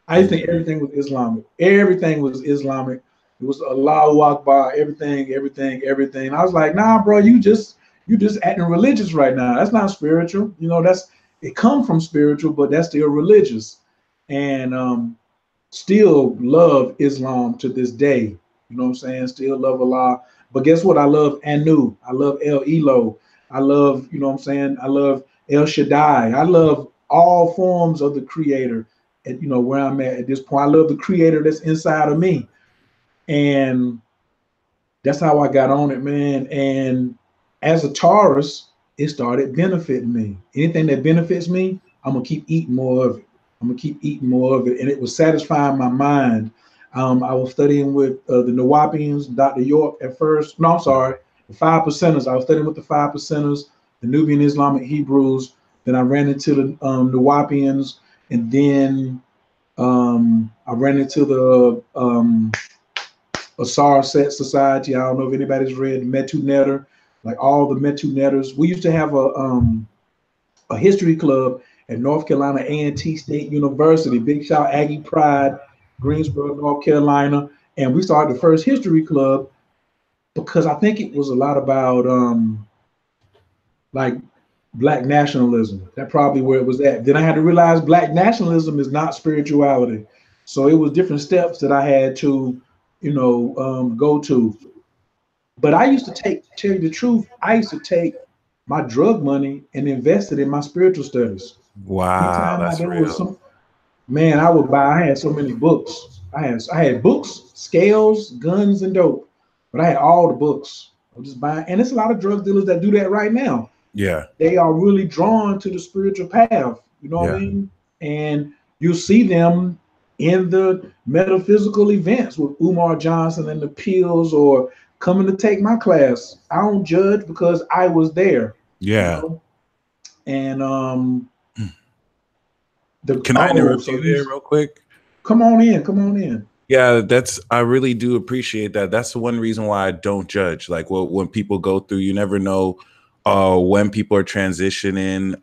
I used to think everything was Islamic. Everything was Islamic. It was Allahu Akbar, everything. I was like, nah, bro, you just acting religious right now. That's not spiritual. You know, it come from spiritual, but that's still religious. And still love Islam to this day. You know what I'm saying? Still love Allah. But guess what? I love Anu. I love El Elo. I love, you know what I'm saying? I love El Shaddai. I love all forms of the creator at, you know, where I'm at this point. I love the creator that's inside of me. And that's how I got on it, man. And as a Taurus, it started benefiting me. Anything that benefits me, I'm gonna keep eating more of it. And it was satisfying my mind. I was studying with the Nawapians, Dr. York at first. No, I'm sorry, the 5%ers. I was studying with the 5%ers, the Nubian Islamic Hebrews. Then I ran into the Nawapians, and then I ran into the Asar Set Society. I don't know if anybody's read Metu Netter, like all the Metu Netters. We used to have a history club at North Carolina A&T State University. Big shout Aggie Pride, Greensboro, North Carolina. And we started the first history club because I think it was a lot about like Black nationalism. That's probably where it was at. Then I had to realize Black nationalism is not spirituality. So it was different steps that I had to, you know, go to. But I used to tell you the truth, I used to take my drug money and invest it in my spiritual studies. Wow, Anytime that's there real. was some, man, I would buy. I had so many books. I had books, scales, guns, and dope. But I had all the books. I was just buying, and there's a lot of drug dealers that do that right now. Yeah. They are really drawn to the spiritual path. You know what I mean? And you see them in the metaphysical events with Umar Johnson and the pills, or coming to take my class. I don't judge because I was there. Yeah. You know? And Can I interrupt you there real quick? Come on in. Yeah, I really do appreciate that. That's the one reason why I don't judge. Like, well, when people go through, you never know when people are transitioning,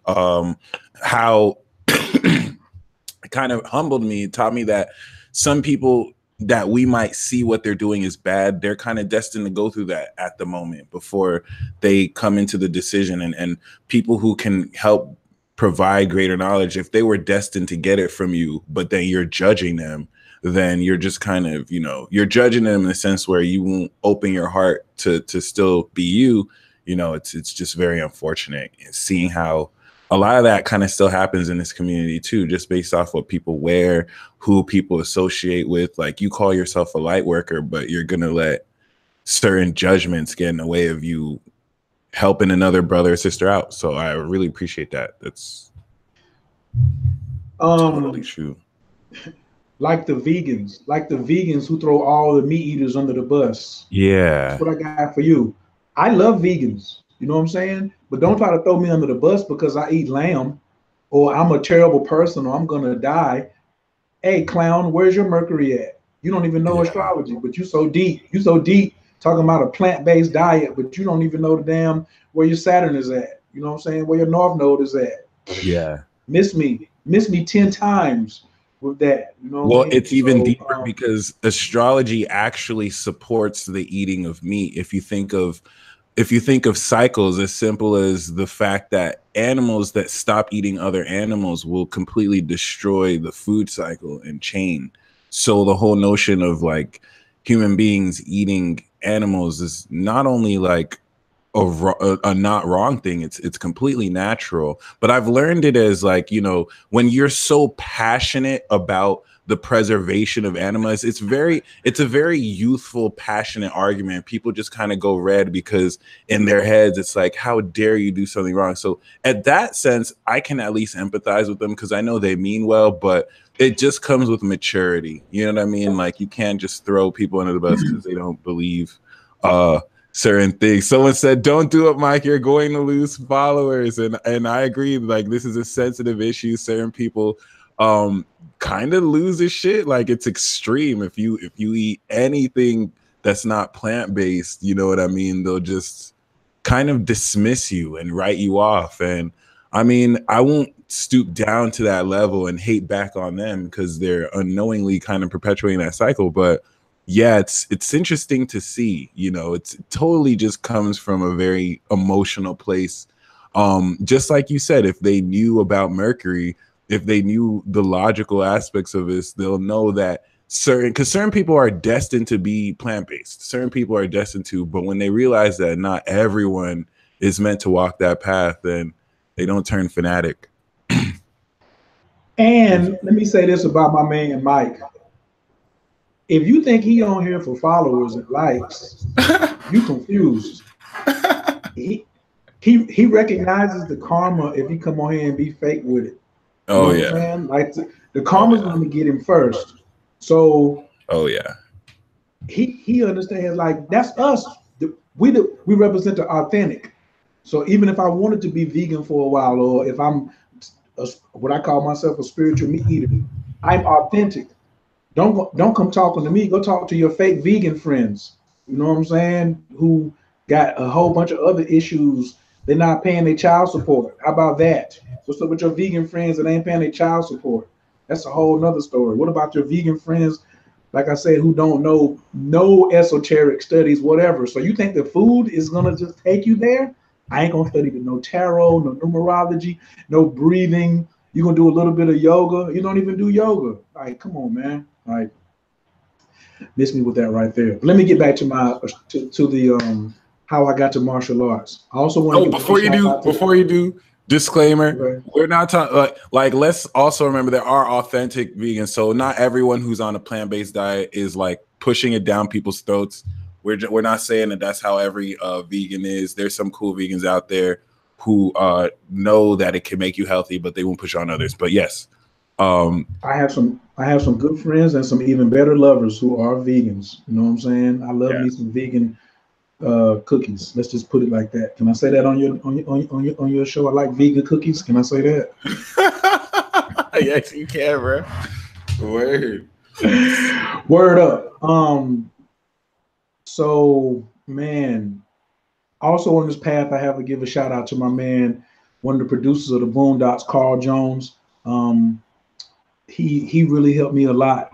how it kind of humbled me. It taught me that some people that we might see what they're doing is bad, they're kind of destined to go through that at the moment before they come into the decision. And people who can help provide greater knowledge, if they were destined to get it from you, but then you're judging them, then you're just kind of, you know, you're judging them in the sense where you won't open your heart to still be you. You know, it's just very unfortunate seeing how a lot of that kind of still happens in this community too, just based off what people wear, who people associate with. Like, you call yourself a light worker, but you're gonna let certain judgments get in the way of you helping another brother or sister out. So I really appreciate that. That's totally true. Like the vegans who throw all the meat eaters under the bus. Yeah. That's what I got for you. I love vegans. You know what I'm saying? But don't try to throw me under the bus because I eat lamb or I'm a terrible person or I'm going to die. Hey, clown, where's your Mercury at? You don't even know astrology, but you so deep. You so deep talking about a plant-based diet, but you don't even know the damn where your Saturn is at. You know what I'm saying? Where your North Node is at. Yeah. Miss me 10 times with that. You know what Well, I mean? it's even deeper because astrology actually supports the eating of meat. If you think of cycles as simple as the fact that animals that stop eating other animals will completely destroy the food cycle and chain. So the whole notion of like human beings eating animals is not only like a not wrong thing, it's completely natural. But I've learned it as like, you know, when you're so passionate about the preservation of animals, it's a very youthful, passionate argument. People just kind of go red because in their heads it's like, how dare you do something wrong? So at that sense, I can at least empathize with them because I know they mean well, but it just comes with maturity. You know what I mean? Like, you can't just throw people under the bus because they don't believe certain things. Someone said, don't do it, Mike, you're going to lose followers. And I agree, like, this is a sensitive issue. Certain people kind of lose their shit. Like, it's extreme. If you eat anything that's not plant-based, you know what I mean, they'll just kind of dismiss you and write you off. And I mean, I won't stoop down to that level and hate back on them because they're unknowingly kind of perpetuating that cycle. But yeah, it's interesting to see, you know, it totally just comes from a very emotional place. Just like you said, if they knew about Mercury, if they knew the logical aspects of this, they'll know that certain people are destined to be plant-based. Certain people are destined to, but when they realize that not everyone is meant to walk that path, then they don't turn fanatic. And let me say this about my man Mike. If you think he on here for followers and likes, you confused. He recognizes the karma if you come on here and be fake with it. You know what I'm saying? Like the karma's going to get him first. So he understands, like, that's us. We represent the authentic. So even if I wanted to be vegan for a while, or if I'm what I call myself a spiritual meat eater, I'm authentic. Don't come talking to me. Go talk to your fake vegan friends. You know what I'm saying? Who got a whole bunch of other issues. They're not paying their child support. How about that? What's up with your vegan friends that ain't paying their child support? That's a whole nother story. What about your vegan friends, like I said, who don't know no esoteric studies, whatever? So you think the food is gonna just take you there? I ain't gonna study no tarot, no numerology, no breathing. You're gonna do a little bit of yoga. You don't even do yoga. Like, come on, man. Like, miss me with that right there. But let me get back to my to the how I got to martial arts. I also want to before you do, disclaimer, we're not talking like let's also remember there are authentic vegans. So not everyone who's on a plant-based diet is like pushing it down people's throats. We're not saying that that's how every vegan is. There's some cool vegans out there who know that it can make you healthy, but they won't push on others. But yes, I have some good friends and some even better lovers who are vegans. You know what I'm saying? I love me some vegan cookies. Let's just put it like that. Can I say that on your show? I like vegan cookies. Can I say that? Yes, you can, bro. Word up. So, man, also on this path, I have to give a shout out to my man, one of the producers of the Boondocks, Carl Jones. He really helped me a lot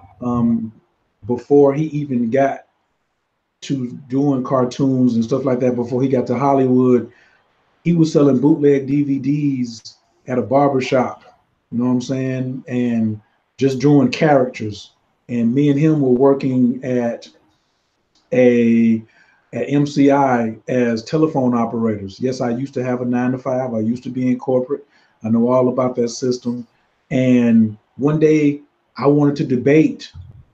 before he even got to doing cartoons and stuff like that. Before he got to Hollywood, he was selling bootleg DVDs at a barbershop. You know what I'm saying? And just drawing characters. And me and him were working at MCI as telephone operators. Yes, I used to have a 9-to-5. I used to be in corporate. I know all about that system. And one day I wanted to debate.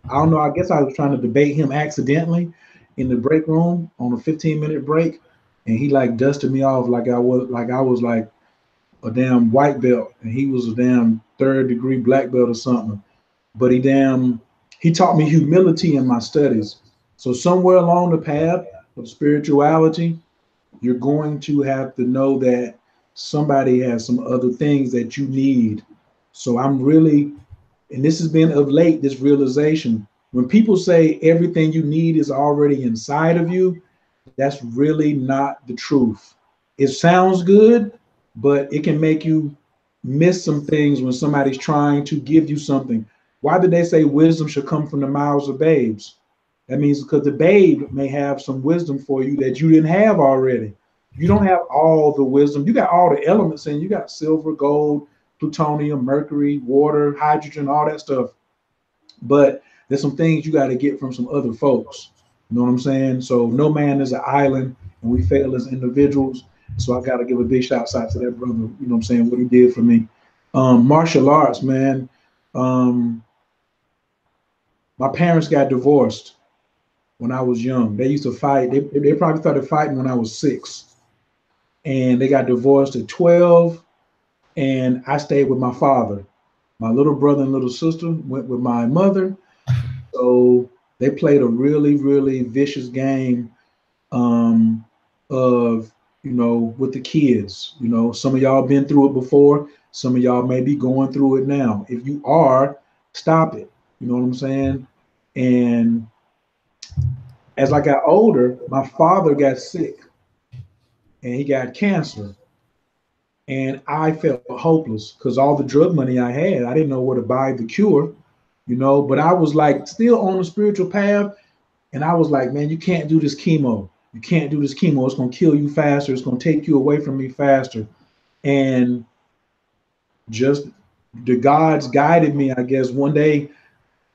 I don't know. I guess I was trying to debate him accidentally. in the break room on a 15-minute break, and he like dusted me off like I was like a damn white belt, and he was a damn third degree black belt or something. But he taught me humility in my studies. So somewhere along the path of spirituality, you're going to have to know that somebody has some other things that you need. So I'm really, and this has been of late, this realization. When people say everything you need is already inside of you, that's really not the truth. It sounds good, but it can make you miss some things when somebody's trying to give you something. Why did they say wisdom should come from the mouths of babes? That means because the babe may have some wisdom for you that you didn't have already. You don't have all the wisdom. You got all the elements in. You got silver, gold, plutonium, mercury, water, hydrogen, all that stuff. But there's some things you got to get from some other folks. You know what I'm saying? So no man is an island, and we fail as individuals. So I got to give a big shout out to that brother. You know what I'm saying? What he did for me. Martial arts, man. My parents got divorced when I was young. They used to fight. They probably started fighting when I was 6, and they got divorced at 12. And I stayed with my father. My little brother and little sister went with my mother. So they played a really, really vicious game of, with the kids. Some of y'all been through it before. Some of y'all may be going through it now. If you are, stop it. You know what I'm saying? And as I got older, my father got sick and he got cancer. And I felt hopeless because all the drug money I had, I didn't know where to buy the cure, but I was like still on the spiritual path. And I was like, man, you can't do this chemo. You can't do this chemo. It's going to kill you faster. It's going to take you away from me faster. And just the gods guided me, I guess. One day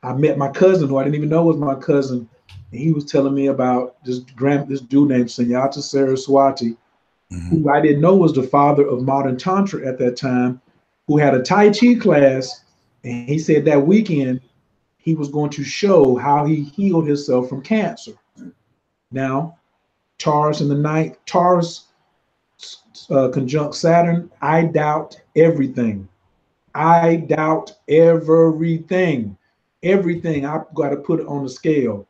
I met my cousin, who I didn't even know was my cousin. And he was telling me about this dude named Sunyata Saraswati, who I didn't know was the father of modern Tantra at that time, who had a Tai Chi class. And he said that weekend he was going to show how he healed himself from cancer. Now, Taurus in the ninth, Taurus conjunct Saturn, I doubt everything. I doubt everything. Everything I've got to put it on the scale.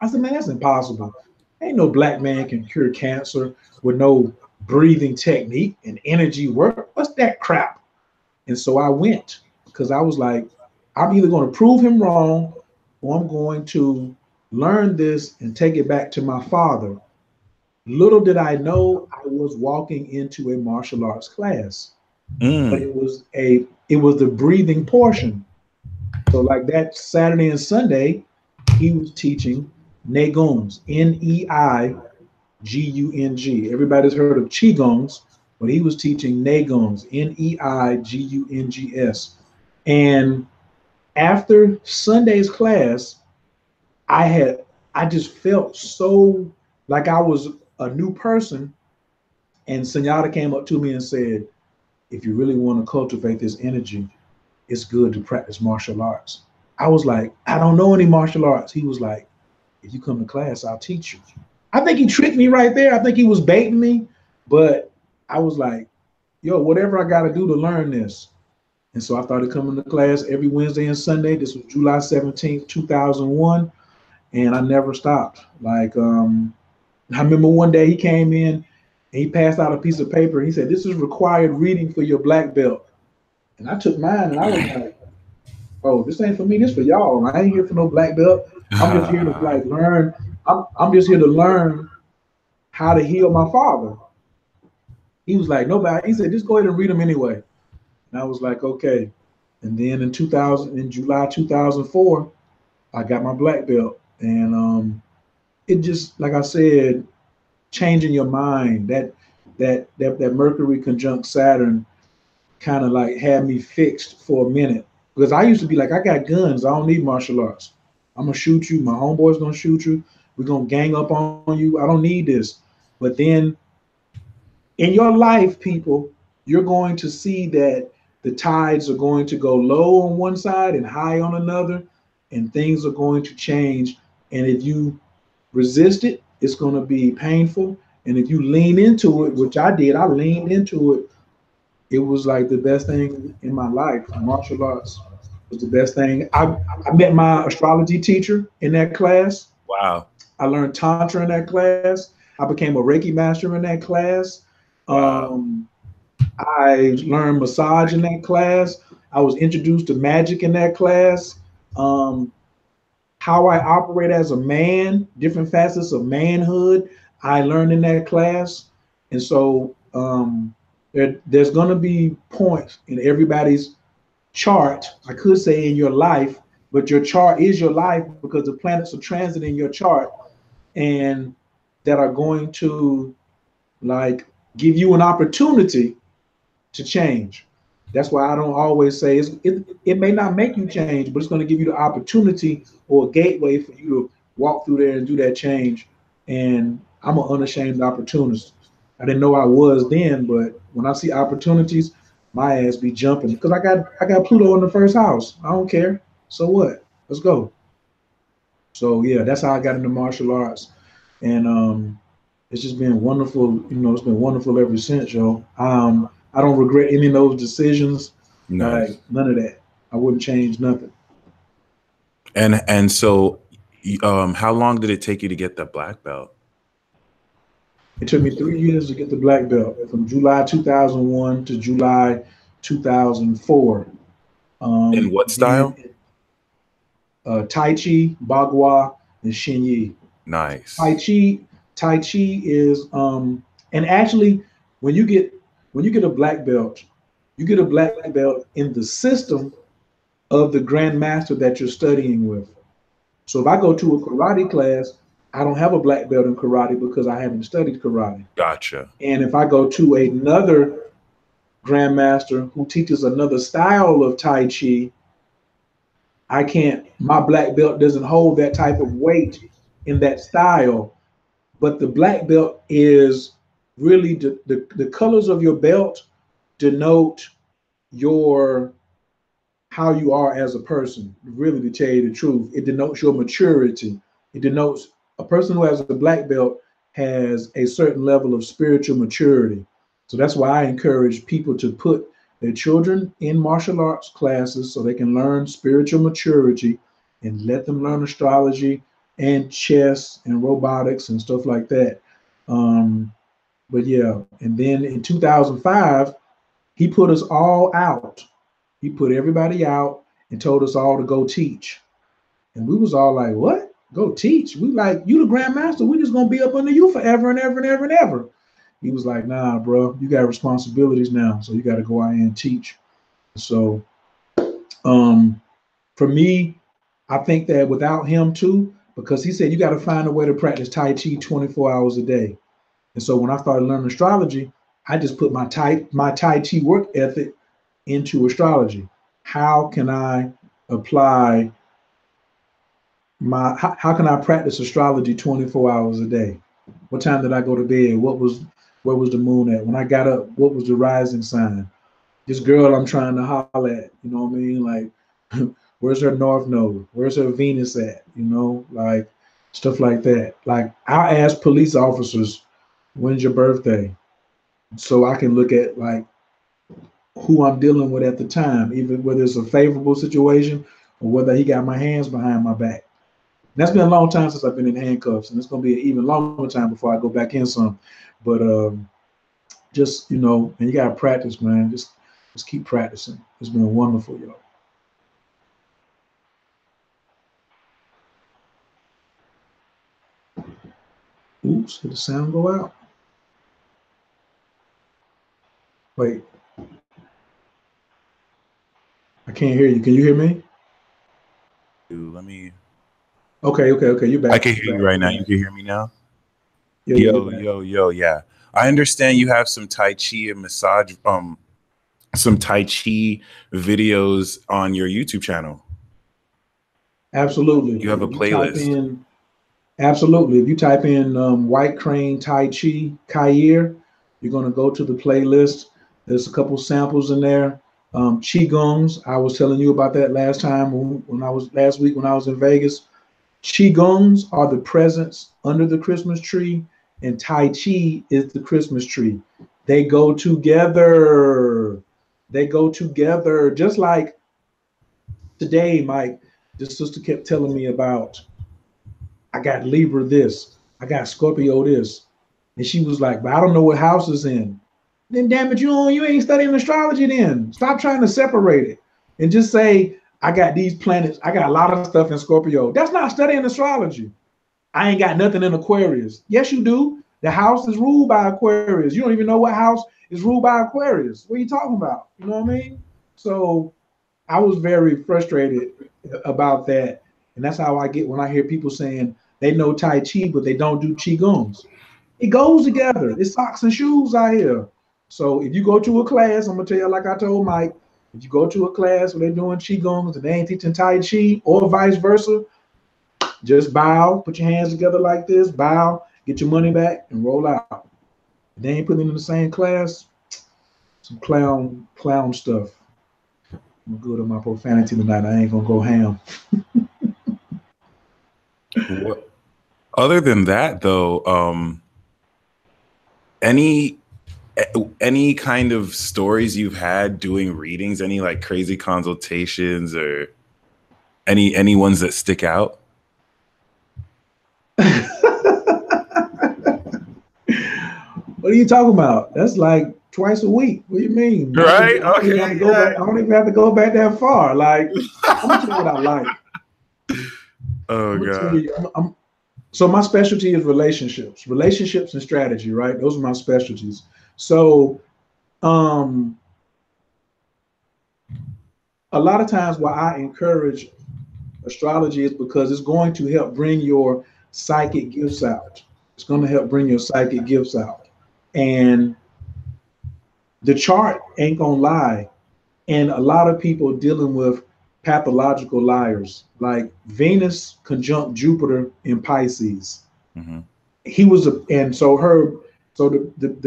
I said, man, that's impossible. Ain't no black man can cure cancer with no breathing technique and energy work. What's that crap? And so I went because I was like, I'm either going to prove him wrong or I'm going to learn this and take it back to my father. Little did I know I was walking into a martial arts class, but it was the breathing portion. So like that Saturday and Sunday, he was teaching Neiguns, Neigung. Everybody's heard of Qigongs, but he was teaching Neiguns, Neigungs. And after Sunday's class, I just felt so like I was a new person. And Sunyata came up to me and said, if you really want to cultivate this energy, it's good to practice martial arts. I was like, I don't know any martial arts. He was like, if you come to class, I'll teach you. I think he tricked me right there. I think he was baiting me, but I was like, yo, whatever I got to do to learn this. And so I started coming to class every Wednesday and Sunday. This was July 17th, 2001. And I never stopped. Like, I remember one day he came in and he passed out a piece of paper. And he said, this is required reading for your black belt. And I took mine and I was like, oh, this ain't for me. This for y'all. I ain't here for no black belt. I'm just here to like learn. I'm just here to learn how to heal my father. He was like, nobody. He said, just go ahead and read them anyway. And I was like, okay. And then in July 2004, I got my black belt. And it just, like I said, changing your mind. That Mercury conjunct Saturn kind of like had me fixed for a minute. Because I used to be like, I got guns. I don't need martial arts. I'm going to shoot you. My homeboy's going to shoot you. We're going to gang up on you. I don't need this. But then in your life, people, you're going to see that the tides are going to go low on one side and high on another, and things are going to change. And if you resist it, it's going to be painful. And if you lean into it, which I did, I leaned into it. It was like the best thing in my life. Martial arts was the best thing. I met my astrology teacher in that class. Wow. I learned Tantra in that class. I became a Reiki master in that class. Wow. I learned massage in that class. I was introduced to magic in that class. Um, how I operate as a man, different facets of manhood, I learned in that class. And so there's going to be points in everybody's chart, I could say in your life, but your chart is your life because the planets are transiting your chart and that are going to like give you an opportunity to change. That's why I don't always say it may not make you change, but it's going to give you the opportunity or a gateway for you to walk through there and do that change. And I'm an unashamed opportunist. I didn't know I was then, but when I see opportunities, my ass be jumping because I got Pluto in the first house. I don't care. So what? Let's go. So yeah, that's how I got into martial arts, and it's just been wonderful. You know, it's been wonderful ever since, yo. I don't regret any of those decisions. Like Nice. none of that. I wouldn't change nothing. And so, how long did it take you to get the black belt? It took me 3 years to get the black belt, from July 2001 to July 2004. In what Then style? Tai Chi, Bagua, and Shin Yi. Tai Nice. Chi, Tai Chi is and actually when you get when you get a black belt, you get a black belt in the system of the grandmaster that you're studying with. So if I go to a karate class, I don't have a black belt in karate because I haven't studied karate. Gotcha. And if I go to another grandmaster who teaches another style of Tai Chi, I can't, my black belt doesn't hold that type of weight in that style. But the black belt is really the colors of your belt denote your how you are as a person. Really, to tell you the truth, it denotes your maturity. It denotes a person who has a black belt has a certain level of spiritual maturity. So that's why I encourage people to put their children in martial arts classes so they can learn spiritual maturity and let them learn astrology and chess and robotics and stuff like that. Um, but yeah, and then in 2005, he put us all out. He put everybody out and told us all to go teach. And we was all like, what? Go teach? We like, you the grandmaster. We just gonna be up under you forever and ever and ever and ever. He was like, nah, bro, you got responsibilities now. So you got to go out and teach. So um, for me, I think that without him too, because he said you got to find a way to practice Tai Chi 24 hours a day. And so when I started learning astrology, I just put my Tai Chi work ethic into astrology. How can I apply how can I practice astrology 24 hours a day? What time did I go to bed? Where was the moon at? When I got up, what was the rising sign? This girl I'm trying to holler at, you know what I mean? Like, where's her north node? Where's her Venus at? You know, like stuff like that. Like I ask police officers, when's your birthday? So I can look at like who I'm dealing with at the time, even whether it's a favorable situation or whether he got my hands behind my back. And that's been a long time since I've been in handcuffs, and it's going to be an even longer time before I go back in some. But just and you got to practice, man. Just keep practicing. It's been wonderful, yo. Oops, did the sound go out? Wait, I can't hear you. Can you hear me? Let me. Okay. You're I back. can hear you right now. You can hear me now. Yeah, you're Yo, back. yo. Yeah, I understand you have some Tai Chi and massage, some Tai Chi videos on your YouTube channel. Absolutely. You have a If you type playlist. in Absolutely. If you type in White Crane Tai Chi Khayr, you're going to go to the playlist. There's a couple samples in there. Qigongs, I was telling you about that last time when I was last week when I was in Vegas. Qigongs are the presents under the Christmas tree, and Tai Chi is the Christmas tree. They go together. They go together. Just like today, Mike, this sister kept telling me about, I got Libra this, I got Scorpio this. And she was like, but I don't know what house is in. Then damn it, you ain't studying astrology then. Stop trying to separate it and just say, I got these planets, I got a lot of stuff in Scorpio. That's not studying astrology. I ain't got nothing in Aquarius. Yes, you do. The house is ruled by Aquarius. You don't even know what house is ruled by Aquarius. What are you talking about? You know what I mean? So I was very frustrated about that. And that's how I get when I hear people saying they know Tai Chi, but they don't do Qigongs. It goes together. It's socks and shoes out here. So if you go to a class, I'm gonna tell you like I told Mike, if you go to a class where they're doing Qigongs and they ain't teaching Tai Chi or vice versa, just bow, put your hands together like this, bow, get your money back, and roll out. If they ain't putting in the same class, some clown stuff. I'm good at my profanity tonight. I ain't gonna go ham. What, other than that, though, any kind of stories you've had doing readings? Any like crazy consultations or any ones that stick out? What are you talking about? That's like twice a week. What do you mean? Right? I don't even have to go back. I don't even have to go back that far. Like, I'm gonna tell you what I like. Oh God. So my specialty is relationships and strategy, right? Those are my specialties. So a lot of times why I encourage astrology is because it's going to help bring your psychic gifts out. It's going to help bring your psychic gifts out. And the chart ain't gonna lie. And a lot of people dealing with pathological liars, like Venus conjunct Jupiter in Pisces. Mm-hmm. He was the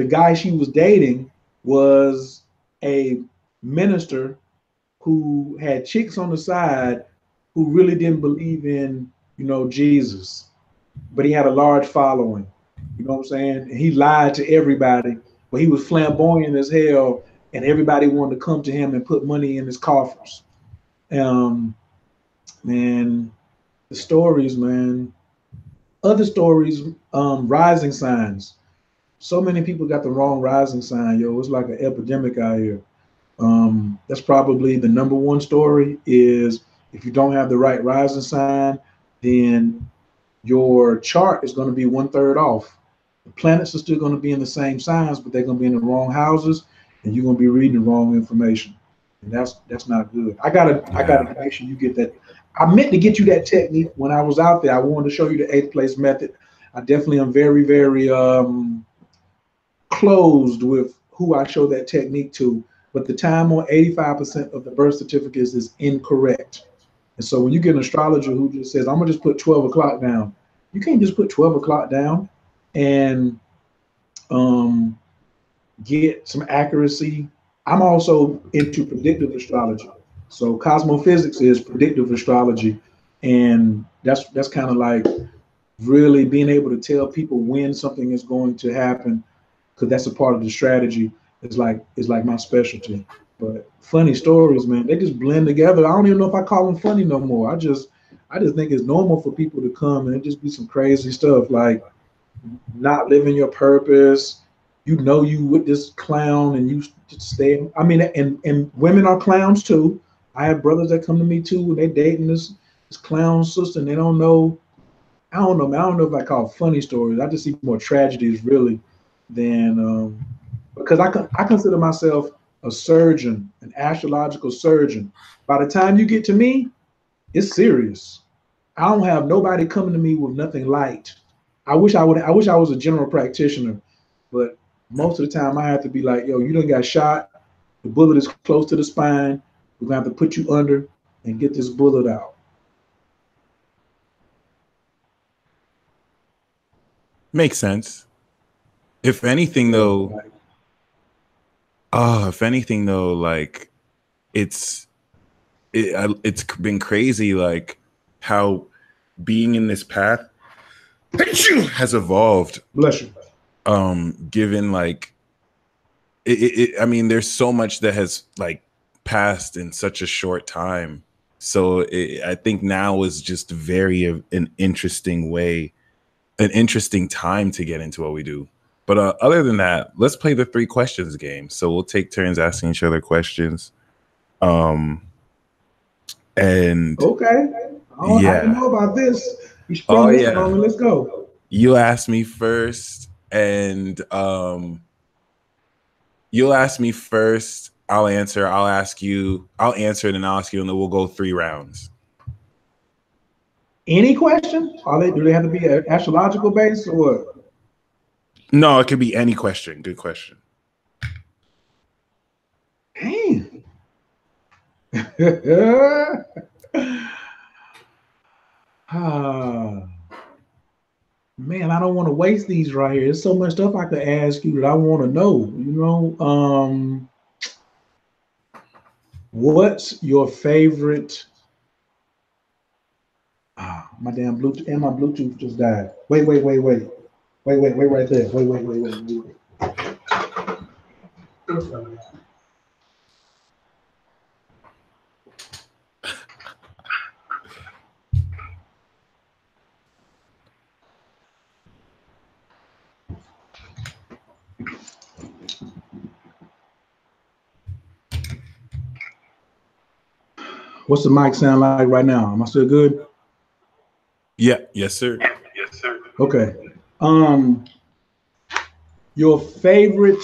guy she was dating was a minister who had chicks on the side who really didn't believe in, Jesus, but he had a large following. You know what I'm saying? And he lied to everybody, but he was flamboyant as hell, and everybody wanted to come to him and put money in his coffers. Man, the stories, man. Other stories, rising signs. So many people got the wrong rising sign, yo. It's like an epidemic out here. That's probably the number one story is if you don't have the right rising sign, then your chart is going to be 1/3 off. The planets are still going to be in the same signs, but they're going to be in the wrong houses, and you're going to be reading the wrong information, and that's not good. I gotta make sure you get that. I meant to get you that technique when I was out there. I wanted to show you the 8th place method. I definitely am very, very closed with who I show that technique to, but the time on 85% of the birth certificates is incorrect. And so when you get an astrologer who just says, I'm gonna just put 12 o'clock down, you can't just put 12 o'clock down and get some accuracy. I'm also into predictive astrology. So cosmophysics is predictive astrology. And that's kind of like really being able to tell people when something is going to happen, because that's a part of the strategy. It's like my specialty. But funny stories, man, they just blend together. I don't even know if I call them funny no more. I just think it's normal for people to come and it just be some crazy stuff like not living your purpose. You with this clown and you just stay. I mean, and women are clowns too. I have brothers that come to me too and they dating this clown sister and they don't know. I don't know, man. I don't know if I call it funny stories. I just see more tragedies really than because I consider myself a surgeon, an astrological surgeon. By the time you get to me, it's serious. I don't have nobody coming to me with nothing light. I wish I was a general practitioner, but most of the time I have to be like, yo, you done got shot. The bullet is close to the spine. We're gonna have to put you under and get this bullet out. Makes sense. If anything, though, like it's been crazy, like how being in this path has evolved. Bless you. Given like I mean, there's so much that has like passed in such a short time. So I think now is just an interesting time to get into what we do. But other than that, let's play the 3 questions game. So we'll take turns asking each other questions. And okay, I don't know about this. You sprung this on me. Let's go. You ask me first, and you'll ask me first. I'll answer. I'll answer, and then I'll ask you, and then we'll go 3 rounds. Any question? Do they have to be astrological based or what? No, it could be any question. Good question. Damn. Man, I don't want to waste these right here. There's so much stuff I could ask you that I want to know. What's your favorite? My damn Bluetooth and my Bluetooth just died. Wait right there. Wait. What's the mic sound like right now? Am I still good? Yeah. Yes, sir. Yes, sir. Okay. Your favorite,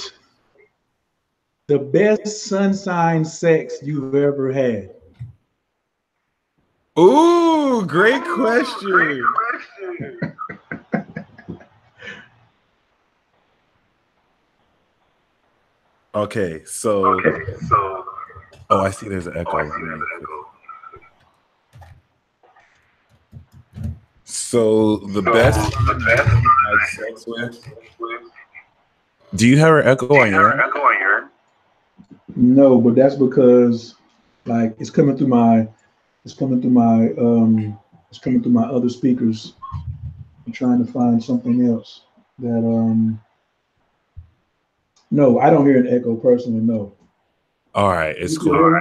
the best sun sign sex you've ever had? Ooh, great question. Okay, so oh, I see there's an echo. So the best I've had sex with. Do you have an echo on your end? No, but that's because like it's coming through my other speakers. I'm trying to find something else that no, I don't hear an echo personally, no. All right, it's cool.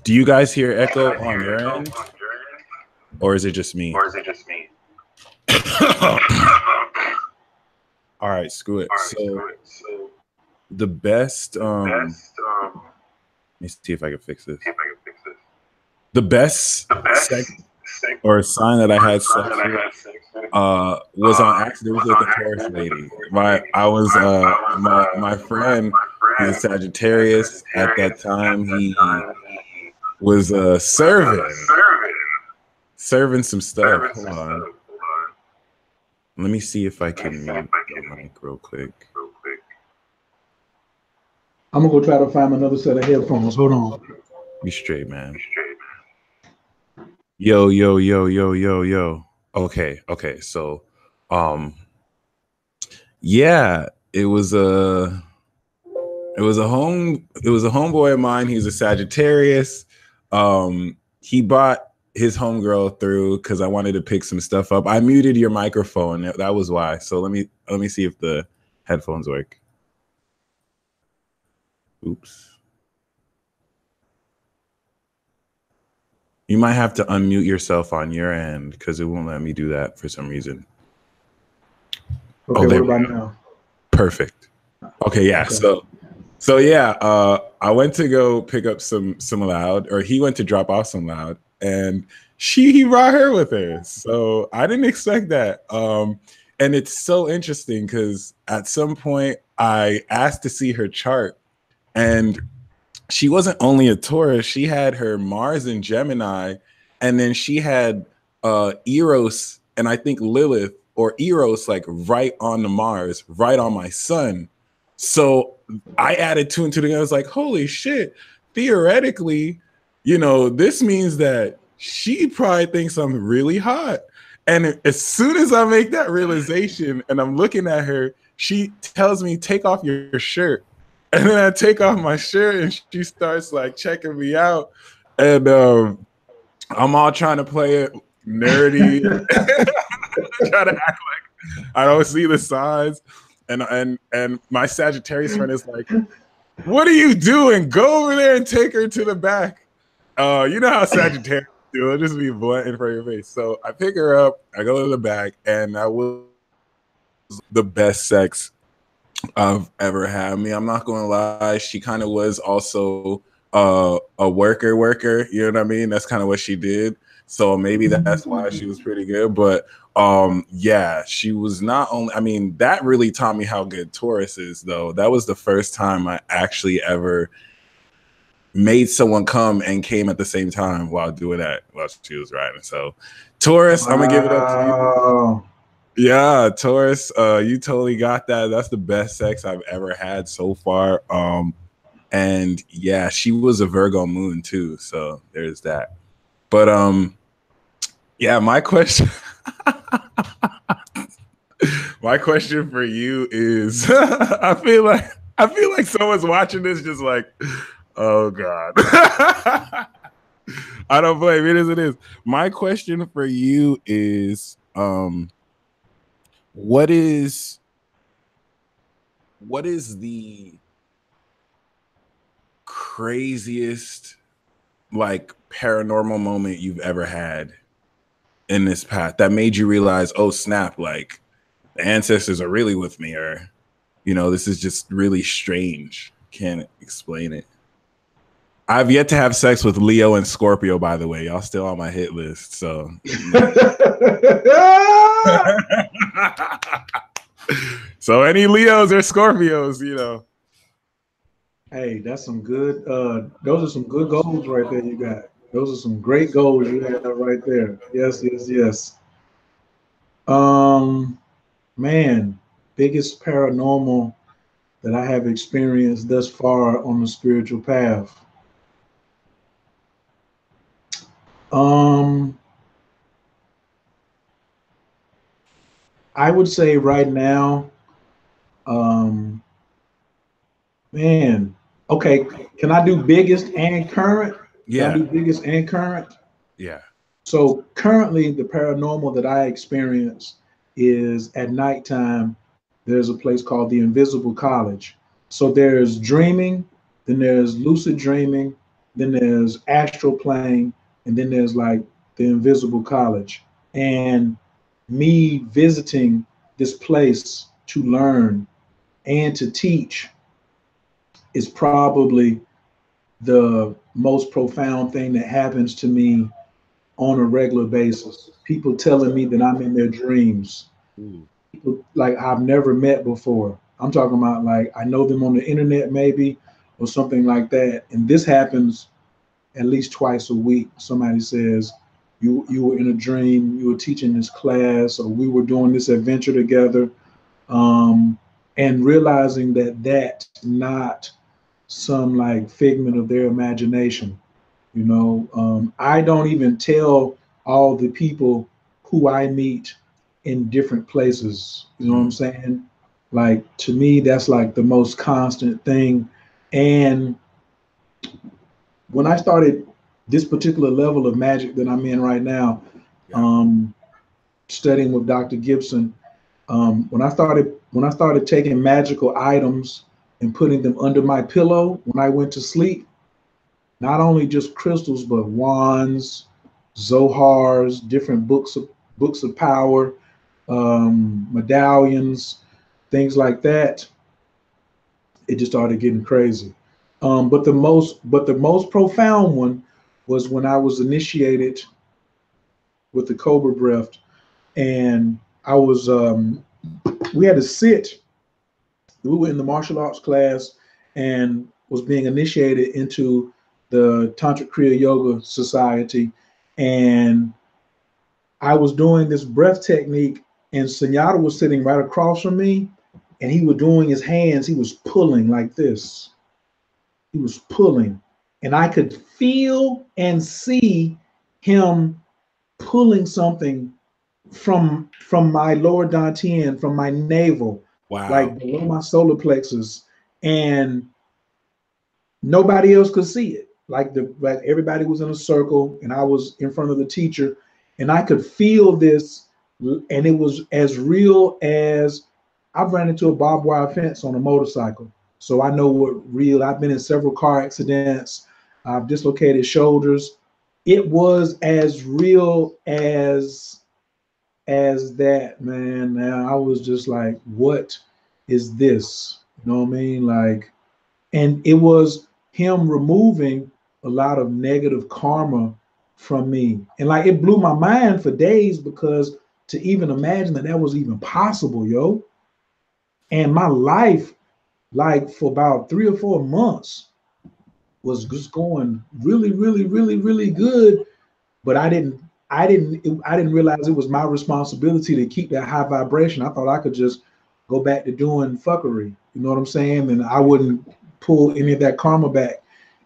Do you guys hear echo on your end? Or is it just me? All right, screw it. So the best let me see if I can fix this. The best sex or sign that I had sex with was on accident. It was with a Taurus lady. My friend is a Sagittarius. At that time, he was serving some stuff. Hold on. Let me see if I can mute the mic real quick. I'm gonna go try to find another set of headphones. Hold on. Be straight, man. Yo. Okay. So, yeah, it was a homeboy of mine. He's a Sagittarius. He brought his homegirl through because I wanted to pick some stuff up. I muted your microphone. That was why. So let me see if the headphones work. Oops. You might have to unmute yourself on your end because it won't let me do that for some reason. Okay, what about now? Perfect. Okay, yeah. Okay. So yeah, I went to go pick up some loud, or he went to drop off some loud, and he brought her with her. So I didn't expect that. And it's so interesting because at some point I asked to see her chart, and she wasn't only a Taurus, she had her Mars in Gemini, and then she had Eros and I think Lilith or Eros like right on the Mars, right on my sun. So I added 2 and 2 together. I was like, holy shit, theoretically, this means that she probably thinks I'm really hot. And as soon as I make that realization and I'm looking at her, she tells me, take off your shirt. And then I take off my shirt and she starts like checking me out. And I'm all trying to play it nerdy. Try to act like I don't see the signs. And my Sagittarius friend is like, what are you doing? Go over there and take her to the back. You know how Sagittarius do. It'll just be blunt in front of your face. So I pick her up, I go to the back, and that was the best sex I've ever had. I mean, I'm not gonna lie, she kind of was also a worker, you know what I mean? That's kind of what she did. So maybe that's why she was pretty good. But yeah, she was not only, I mean, that really taught me how good Taurus is, though. That was the first time I actually ever made someone come and came at the same time while doing that while she was riding. So Taurus, I'm gonna give it up to you. Yeah, Taurus, you totally got that. That's the best sex I've ever had so far. And yeah, she was a Virgo moon too, so there's that. But yeah, my question my question for you is I feel like someone's watching this just like, oh God. I don't blame it as it is. My question for you is what is the craziest like paranormal moment you've ever had in this path that made you realize, oh snap, like the ancestors are really with me, or you know, this is just really strange. Can't explain it. I've yet to have sex with Leo and Scorpio, by the way. Y'all still on my hit list, so so any Leos or Scorpios, you know. Hey, that's some good. Those are some good goals right there. You got. Those are some great goals you have right there. Yes, yes, yes. Man, biggest paranormal that I have experienced thus far on the spiritual path. I would say right now, man. Okay, can I do biggest and current? Yeah. Can I do biggest and current? Yeah. So currently, the paranormal that I experience is at nighttime. There's a place called the Invisible College. So there's dreaming, then there's lucid dreaming, then there's astral playing, and then there's like the Invisible College. And me visiting this place to learn and to teach is probably the most profound thing that happens to me on a regular basis. People telling me that I'm in their dreams. People like I've never met before. I'm talking about like I know them on the internet maybe or something like that. And this happens at least twice a week. Somebody says, you were in a dream, you were teaching this class, or we were doing this adventure together. And realizing that that's not some like figment of their imagination. You know, I don't even tell all the people who I meet in different places. You know what I'm saying? Like to me, that's like the most constant thing. And when I started this particular level of magic that I'm in right now, studying with Dr. Gibson, when I started taking magical items and putting them under my pillow when I went to sleep, not only just crystals, but wands, zohars, different books of power, medallions, things like that. It just started getting crazy. But the most profound one was when I was initiated with the Cobra breath, and I was we had to sit. We were in the martial arts class and was being initiated into the Tantric Kriya Yoga Society, and I was doing this breath technique, and Sunyata was sitting right across from me, and he was doing his hands. He was pulling like this. He was pulling, and I could feel and see him pulling something from my lower dantian, from my navel, like below my solar plexus, and nobody else could see it. Like everybody was in a circle, and I was in front of the teacher, and I could feel this, and it was as real as I've ran into a barbed wire fence on a motorcycle. So I know what real. I've been in several car accidents. I've dislocated shoulders. It was as real as that, man. Now I was just like, what is this? You know what I mean? Like, and it was him removing a lot of negative karma from me. And like it blew my mind for days because to even imagine that that was even possible, yo. And my life, like for about 3 or 4 months, was just going really, really, really, really good. But I didn't realize it was my responsibility to keep that high vibration. I thought I could just go back to doing fuckery. You know what I'm saying? And I wouldn't pull any of that karma back.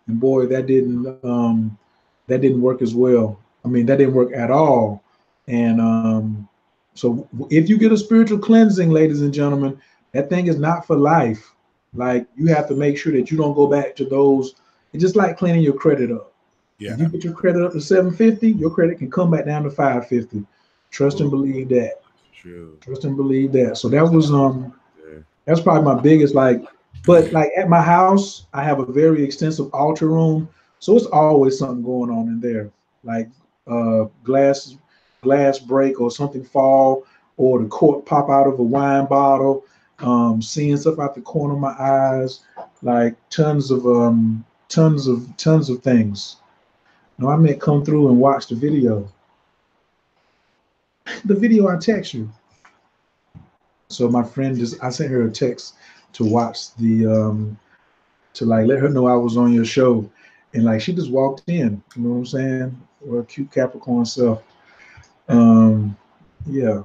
And boy, that didn't work as well. I mean, that didn't work at all. And so if you get a spiritual cleansing, ladies and gentlemen, that thing is not for life. Like you have to make sure that you don't go back to those. It's just like cleaning your credit up. Yeah. If you get your credit up to 750, your credit can come back down to 550. Trust and believe that. True. Trust and believe that. So that was that's probably my biggest but like at my house, I have a very extensive altar room. So it's always something going on in there. Like glass break or something fall, or the cork pop out of a wine bottle, seeing stuff out the corner of my eyes, like tons of things. No, I meant come through and watch the video. The video I text you. So my friend I sent her a text to watch to like let her know I was on your show. And like she just walked in, you know what I'm saying? Or a cute Capricorn self. Yeah.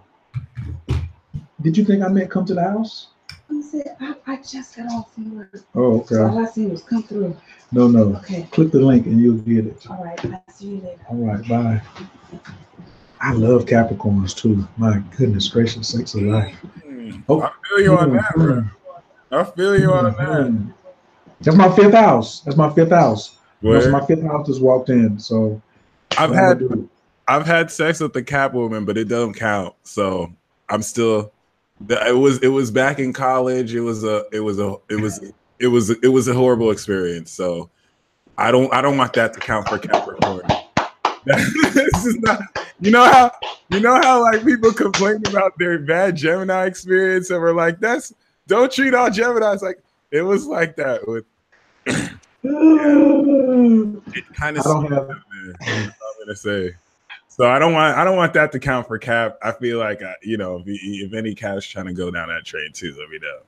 Did you think I meant come to the house? I said, I just got off from work. Oh, okay. So all I seen was come through. No. Okay. Click the link and you'll get it. All right. I'll see you later. All right. Bye. I love Capricorns too. My goodness gracious sakes of life. Oh, I feel you on that, bro. I feel you on that. That's my fifth house. That's my fifth house. So my fifth house just walked in. So I've had sex with the Cap woman, but it doesn't count. So I'm still. It was back in college. It was a horrible experience. So I don't want that to count for Capricorn. This is not. You know how like people complain about their bad Gemini experience, and we're like, don't treat all Geminis like. It was like that with. Yeah. It kind of. I'm gonna say. So I don't want that to count for Cap. I feel like if any Cap's trying to go down that train too, let me know.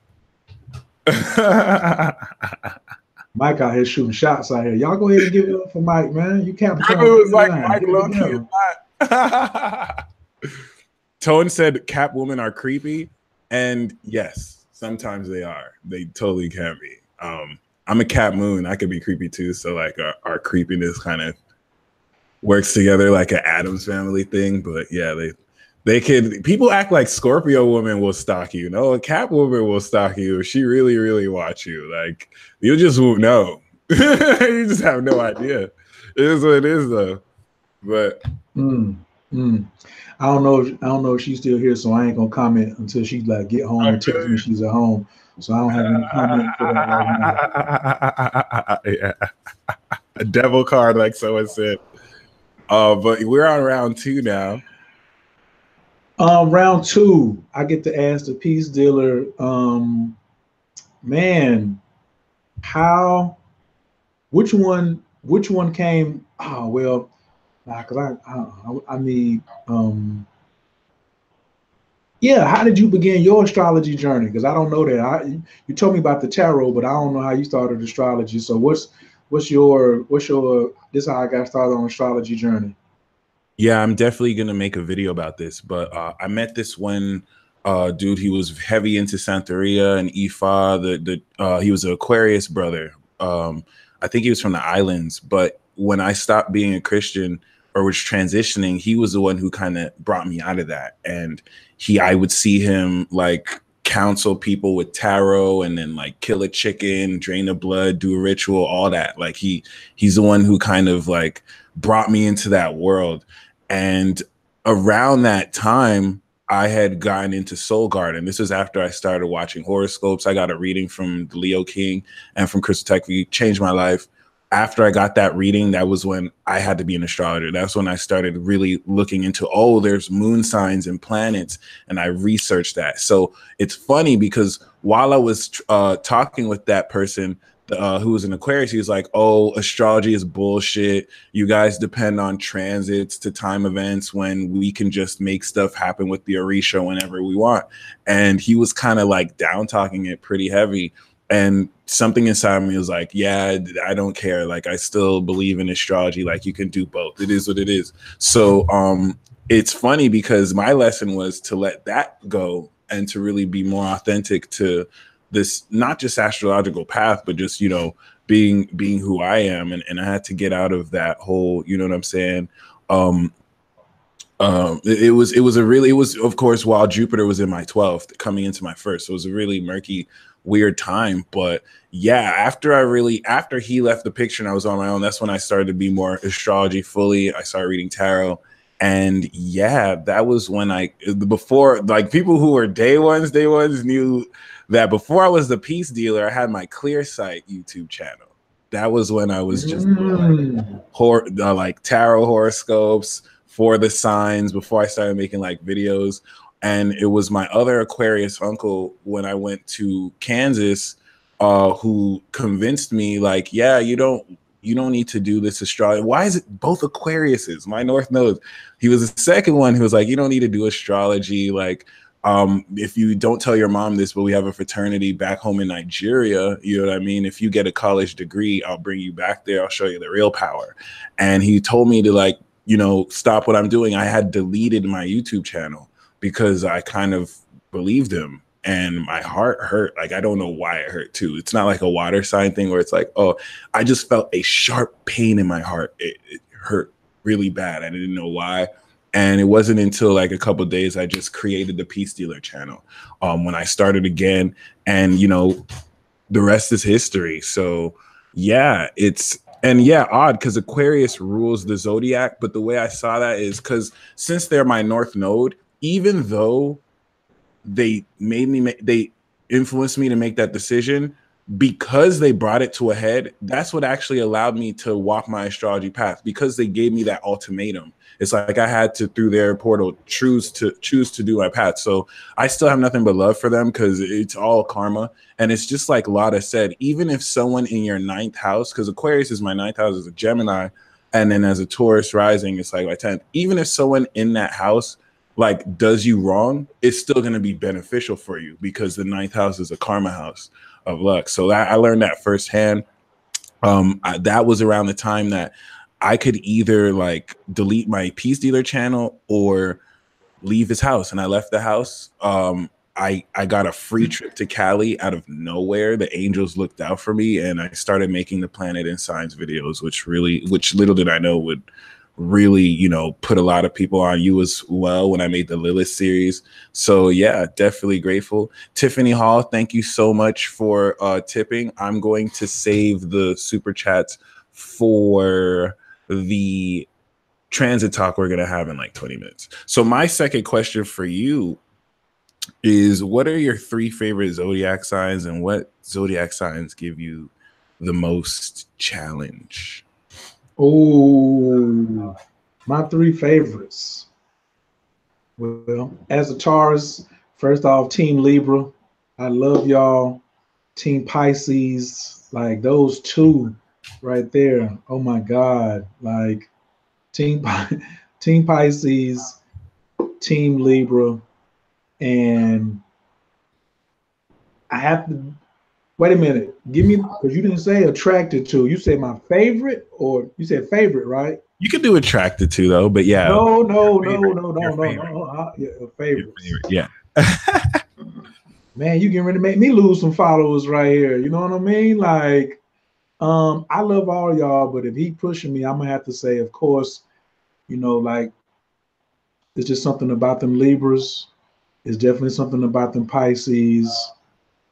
Mike out here shooting shots out here. Y'all go ahead and give it up for Mike, man. You can't. It was like Mike Loki. Tone said Cap women are creepy, and yes, sometimes they are. They totally can be. I'm a Cap moon. I could be creepy too. So like our creepiness kind of works together like an Addams Family thing. But yeah, they can. People act like Scorpio woman will stalk you. No, a Cap woman will stalk you. She really, really watch you. Like you just won't know. You just have no idea. It is what it is though. But I don't know if she's still here, so I ain't gonna comment until she like get home and text me she's at home. So I don't have any comment for that right now. Yeah. A devil card, like someone said. But we're on round 2 now. Round 2, I get to ask the peace dealer, man, which one came? Oh well, because I need yeah. How did you begin your astrology journey? Because I don't know that. You told me about the tarot, but I don't know how you started astrology. So what's your this is how I got started on astrology journey. Yeah, I'm definitely gonna make a video about this. But I met this one dude. He was heavy into Santeria and Ifa. He was an Aquarius brother. I think he was from the islands. But when I stopped being a Christian or was transitioning, he was the one who kind of brought me out of that. And I would see him like counsel people with tarot and then like kill a chicken, drain the blood, do a ritual, all that. Like he's the one who kind of like brought me into that world. And around that time, I had gotten into Soul Garden. This is after I started watching horoscopes. I got a reading from Leo King and from Crystal Tech. Changed my life. After I got that reading, that was when I had to be an astrologer. That's when I started really looking into, oh, there's moon signs and planets, and I researched that. So it's funny because while I was talking with that person who was an Aquarius, he was like, oh, astrology is bullshit. You guys depend on transits to time events when we can just make stuff happen with the Orisha whenever we want. And he was kind of like down talking it pretty heavy. And something inside me was like, yeah, I don't care. Like, I still believe in astrology. Like, you can do both. It is what it is. So it's funny because my lesson was to let that go and to really be more authentic to this, not just astrological path, but just, you know, being who I am. And I had to get out of that whole, you know what I'm saying? It was of course, while Jupiter was in my 12th coming into my first, so it was a really murky, weird time. But yeah, after he left the picture and I was on my own, that's when I started to be more astrology fully. I started reading tarot. And yeah, that was when before, like, people who were day ones knew that before I was the peace dealer, I had my Clear Sight YouTube channel. That was when I was just doing like tarot horoscopes for the signs before I started making like videos. And it was my other Aquarius uncle when I went to Kansas who convinced me, like, yeah, you don't need to do this astrology. Why is it both Aquariuses? My North Node. He was the second one who was like, you don't need to do astrology. Like, if you don't tell your mom this, but we have a fraternity back home in Nigeria, you know what I mean? If you get a college degree, I'll bring you back there. I'll show you the real power. And he told me to, like, you know, stop what I'm doing. I had deleted my YouTube channel because I kind of believed him. And my heart hurt. Like, I don't know why it hurt too. It's not like a water sign thing where it's like, oh, I just felt a sharp pain in my heart. It hurt really bad. I didn't know why. And it wasn't until like a couple of days I just created the Peace Dealer channel when I started again. And, you know, the rest is history. So yeah, odd because Aquarius rules the zodiac. But the way I saw that is because since they're my North Node, even though they influenced me to make that decision, because they brought it to a head, that's what actually allowed me to walk my astrology path, because they gave me that ultimatum. It's like I had to, through their portal, choose to do my path. So I still have nothing but love for them because it's all karma. And it's just like Lada said, even if someone in your 9th house, because Aquarius is my 9th house as a Gemini, and then as a Taurus rising, it's like my 10th. Even if someone in that house like does you wrong, it's still going to be beneficial for you because the 9th house is a karma house of luck. So I learned that firsthand. That was around the time that I could either like delete my Peace Dealer channel or leave his house. And I left the house. I got a free trip to Cali out of nowhere. The angels looked out for me, and I started making the Planet and Signs videos, which little did I know would really, you know, put a lot of people on, you as well, when I made the Lilith series. So yeah, definitely grateful. Tiffany Hall, thank you so much for tipping. I'm going to save the super chats for the transit talk we're going to have in like 20 minutes. So my second question for you is, what are your 3 favorite zodiac signs, and what zodiac signs give you the most challenge? Oh, my 3 favorites. Well, as a Taurus, first off, Team Libra. I love y'all. Team Pisces, like those 2 right there. Oh my God. Like Team Pisces, Team Libra, and I have to wait a minute. Give me, because you didn't say attracted to. You said my favorite, or you said favorite, right? You could do attracted to though, but yeah. No. Favorite. Yeah. Man, you getting ready to make me lose some followers right here. You know what I mean? Like, I love all y'all, but if he pushing me, I'm gonna have to say, of course, you know, like, it's just something about them Libras. It's definitely something about them Pisces.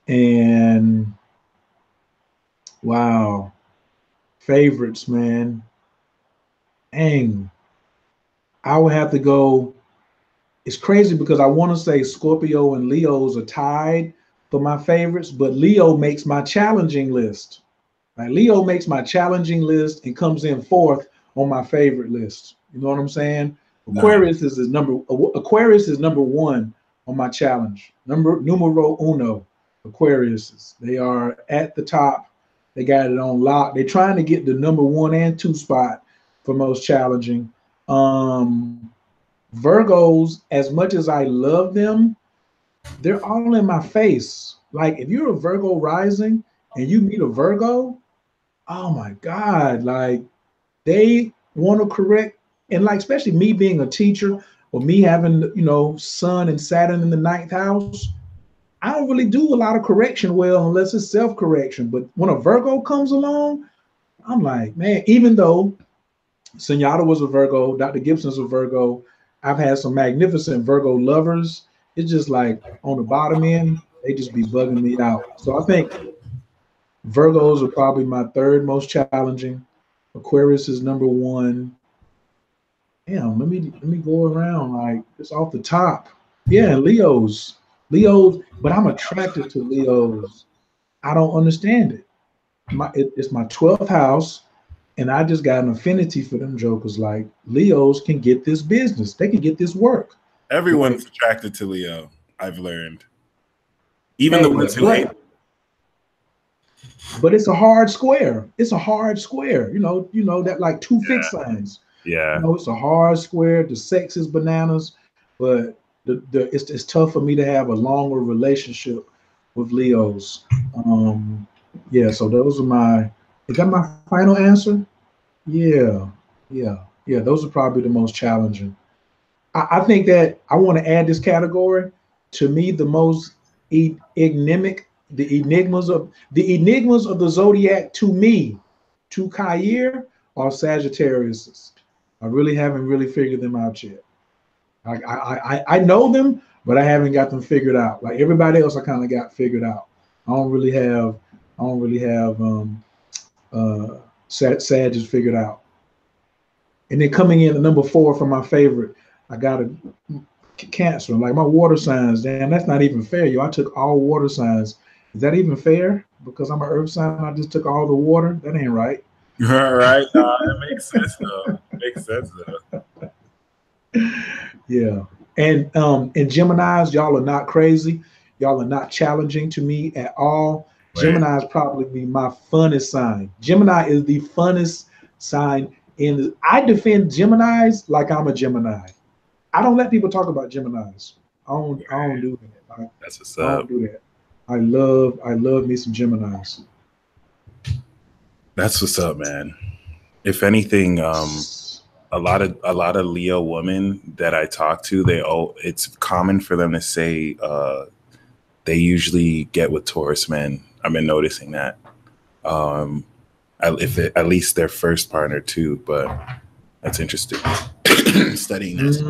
And wow, favorites, man. Dang. I would have to go it's crazy because I want to say Scorpio and Leos are tied for my favorites, but Leo makes my challenging list. Like Leo makes my challenging list and comes in fourth on my favorite list. You know what I'm saying? Aquarius is number one on my challenge. Numero uno, Aquarius. They are at the top. They got it on lock. They're trying to get the number 1 and 2 spot for most challenging. Virgos, as much as I love them, they're all in my face. Like if you're a Virgo rising and you meet a Virgo, oh my God, like they want to correct. And like, especially me being a teacher or me having, Sun and Saturn in the 9th house, I don't really do a lot of correction well unless it's self-correction. But when a Virgo comes along, I'm like, man, even though Senyata was a Virgo, Dr. Gibson's a Virgo, I've had some magnificent Virgo lovers. It's just like on the bottom end, they just be bugging me out. So I think Virgos are probably my 3rd most challenging. Aquarius is number 1. Damn, let me go around like it's off the top. Yeah, Leos, but I'm attracted to Leos. I don't understand it. It's my 12th house, and I just got an affinity for them jokers. Like Leos can get this business, they can get this work. Everyone's attracted to Leo, I've learned. Even the ones who hate. But it's a hard square. It's a hard square. You know that like 2 fixed signs. Yeah. It's a hard square. The sex is bananas, but it's tough for me to have a longer relationship with Leos. Yeah. So those are is that my final answer? Yeah. Those are probably the most challenging. I think that I want to add this category. To me, the most enigmatic, the enigmas of the Zodiac to me, to Khayr, are Sagittarius. I really haven't figured them out yet. I know them, but I haven't got them figured out. Like everybody else, I kind of got figured out. I don't really have Sagittarius figured out. And then coming in at number 4 for my favorite, I got a Cancer. Like my water signs, damn, that's not even fair, yo. I took all water signs. Is that even fair? Because I'm an earth sign, I just took all the water. That ain't right. Right. That makes sense though. Makes sense though. Yeah. And Geminis, y'all are not crazy. Y'all are not challenging to me at all. Right. Gemini is probably my funnest sign. Gemini is the funnest sign I defend Geminis like I'm a Gemini. I don't let people talk about Geminis. I don't do that. That's what's up. I don't do that. I love me some Geminis. That's what's up, man. If anything, a lot of Leo women that I talk to, it's common for them to say they usually get with Taurus men. I've been noticing that. At least their first partner too, but that's interesting. Studying this.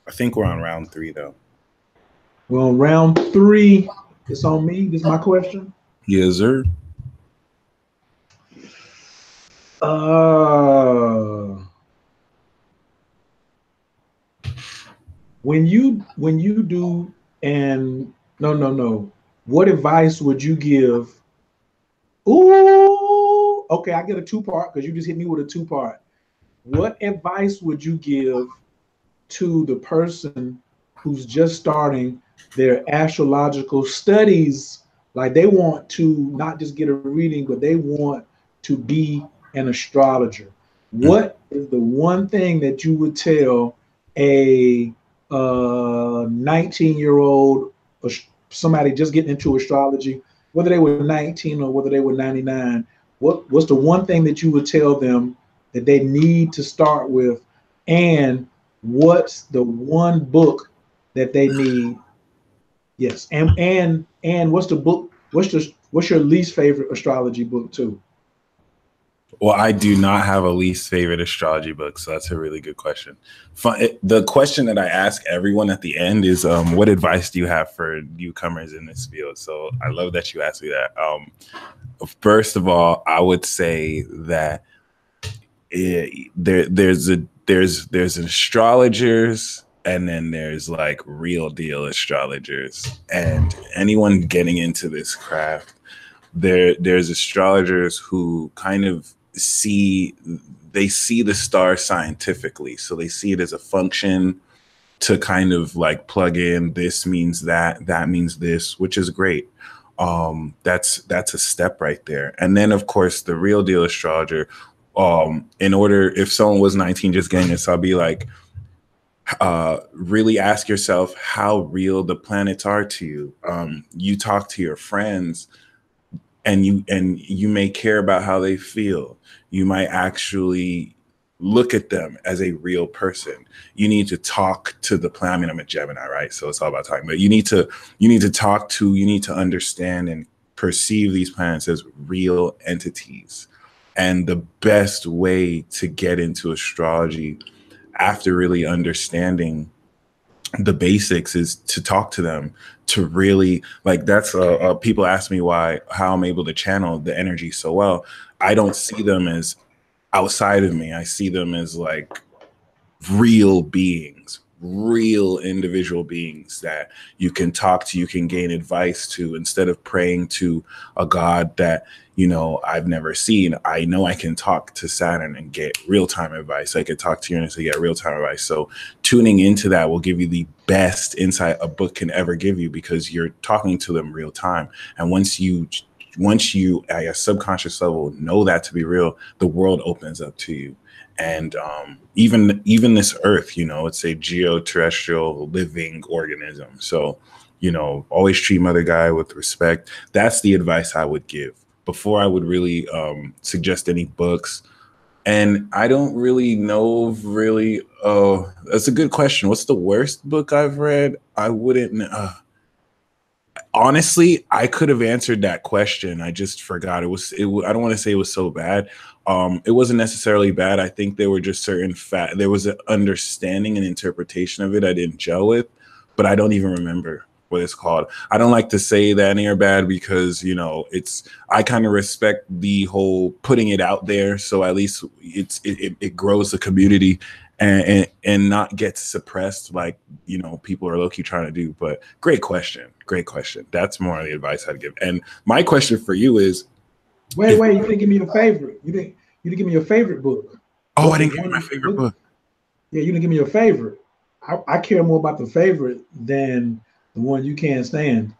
I think we're on round 3 though. We're on round 3. It's on me. This is my question. Yes, sir. When you do and no. What advice would you give? Ooh, okay, I get a 2-part because you just hit me with a 2-part. What advice would you give to the person who's just starting their astrological studies? Like they want to not just get a reading, but they want to be an astrologer. What is the one thing that you would tell a 19-year-old, somebody just getting into astrology, whether they were 19 or whether they were 99? What's the one thing that you would tell them that they need to start with? And what's the one book that they need? Yes. And what's the book? What's your least favorite astrology book too? Well, I do not have a least favorite astrology book, so that's a really good question. The question that I ask everyone at the end is, what advice do you have for newcomers in this field? So I love that you asked me that. First of all, I would say that there's astrologers and then there's like real deal astrologers. And anyone getting into this craft, there's astrologers who kind of see the star scientifically. So they see it as a function to kind of like plug in, this means that, that means this, which is great. That's a step right there. And then of course the real deal astrologer, in order, if someone was 19 just getting this, I'll be like, really ask yourself how real the planets are to you. You talk to your friends, and you may care about how they feel. You might actually look at them as a real person. You need to talk to the planet. I mean, I'm a Gemini, right? So it's all about talking. But you need to understand and perceive these planets as real entities. And the best way to get into astrology, after really understanding the basics, is to talk to them, to really, like, that's people ask me how I'm able to channel the energy so well. I don't see them as outside of me. I see them as like real beings, real individual beings that you can talk to, you can gain advice to, instead of praying to a god that, you know, I've never seen. I know I can talk to Saturn and get real-time advice. I can talk to Uranus and get real-time advice. So tuning into that will give you the best insight a book can ever give you, because you're talking to them real time. And once you at a subconscious level know that to be real, the world opens up to you. And even this earth, you know, it's a geoterrestrial living organism. So, you know, always treat Mother Gaia with respect. That's the advice I would give before I would really suggest any books. And I don't really know really. Oh, that's a good question. What's the worst book I've read? I wouldn't. Honestly, I could have answered that question. I just forgot. I don't want to say it was so bad. It wasn't necessarily bad. I think there were just certain there was an understanding and interpretation of it I didn't gel with, but I don't even remember what it's called. I don't like to say that any are bad, because, you know, I kind of respect the whole putting it out there. So at least it grows the community and not get suppressed, like, you know, people are low-key trying to do. But great question. That's more of the advice I'd give. And my question for you is, wait, you didn't give me your favorite. You didn't give me your favorite book. Oh, I didn't give you my favorite book. Yeah, you didn't give me your favorite. I care more about the favorite than the one you can't stand.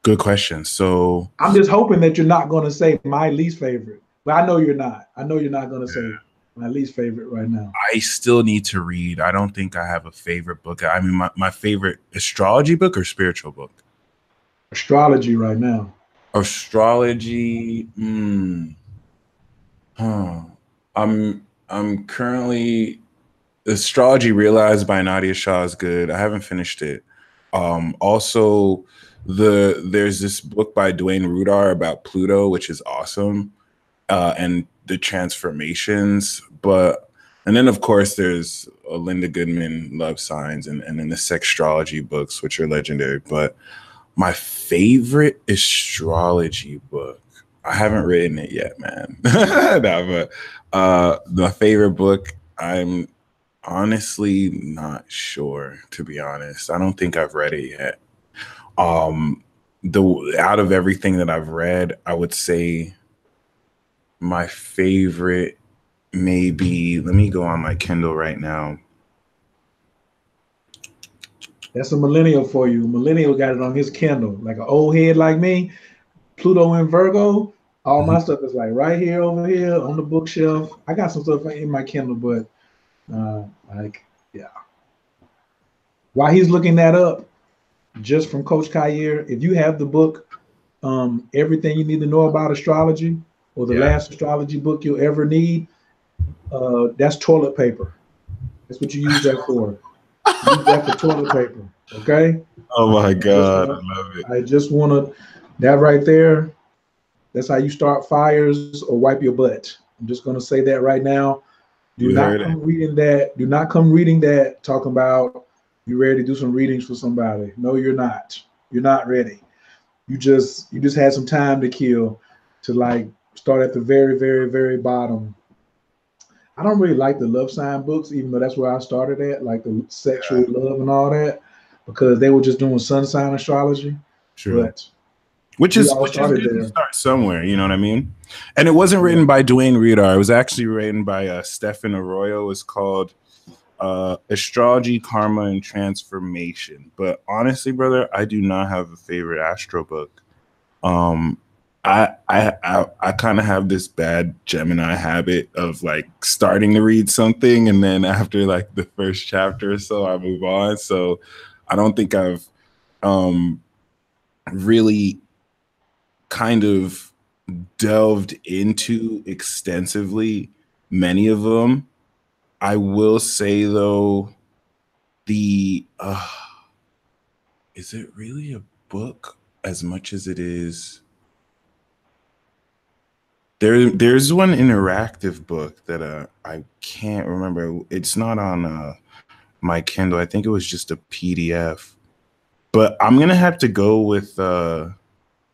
Good question. So I'm just hoping that you're not going to say my least favorite. But I know you're not. I know you're not going to say my least favorite right now. I still need to read. I don't think I have a favorite book. I mean, my favorite astrology book or spiritual book? Astrology right now. Astrology. I'm currently Astrology Realized by Nadia Shah is good. I haven't finished it. Also, there's this book by Dwayne Rudar about Pluto, which is awesome, and the transformations. And then of course there's Linda Goodman Love Signs, and then the Sextrology books, which are legendary. But my favorite astrology book, I haven't written it yet, man. No, but my favorite book, I'm honestly not sure, to be honest. I don't think I've read it yet. Out of everything that I've read, I would say my favorite, maybe, let me go on my Kindle right now. That's a millennial for you. Millennial got it on his Kindle, like an old head like me. Pluto and Virgo. All my stuff is like right here, over here on the bookshelf. I got some stuff in my Kindle, but yeah. While he's looking that up, just from Coach Khayr, if you have the book, Everything You Need to Know About Astrology, or the last astrology book you'll ever need, that's toilet paper. That's what you use that for. Use that for toilet paper, okay? Oh my God, I love it. I just want to, that right there, that's how you start fires or wipe your butt. I'm just going to say that right now. Do not come reading that. Do not come reading that talking about you ready to do some readings for somebody. No, you're not. You're not ready. You just had some time to kill to like start at the very, very, very bottom. I don't really like the love sign books, even though that's where I started at, like the sexual love and all that, because they were just doing sun sign astrology. True. But Which we is all started good to there. start somewhere, you know what I mean? And it wasn't written by Dwayne Reader. It was actually written by Stephen Arroyo. It's called Astrology, Karma, and Transformation. But honestly, brother, I do not have a favorite astro book. I kind of have this bad Gemini habit of like starting to read something and then after like the first chapter or so I move on. So I don't think I've really kind of delved into extensively many of them. I will say though, the is it really a book as much as it is? There's one interactive book that I can't remember. It's not on my Kindle. I think it was just a PDF. But I'm gonna have to go with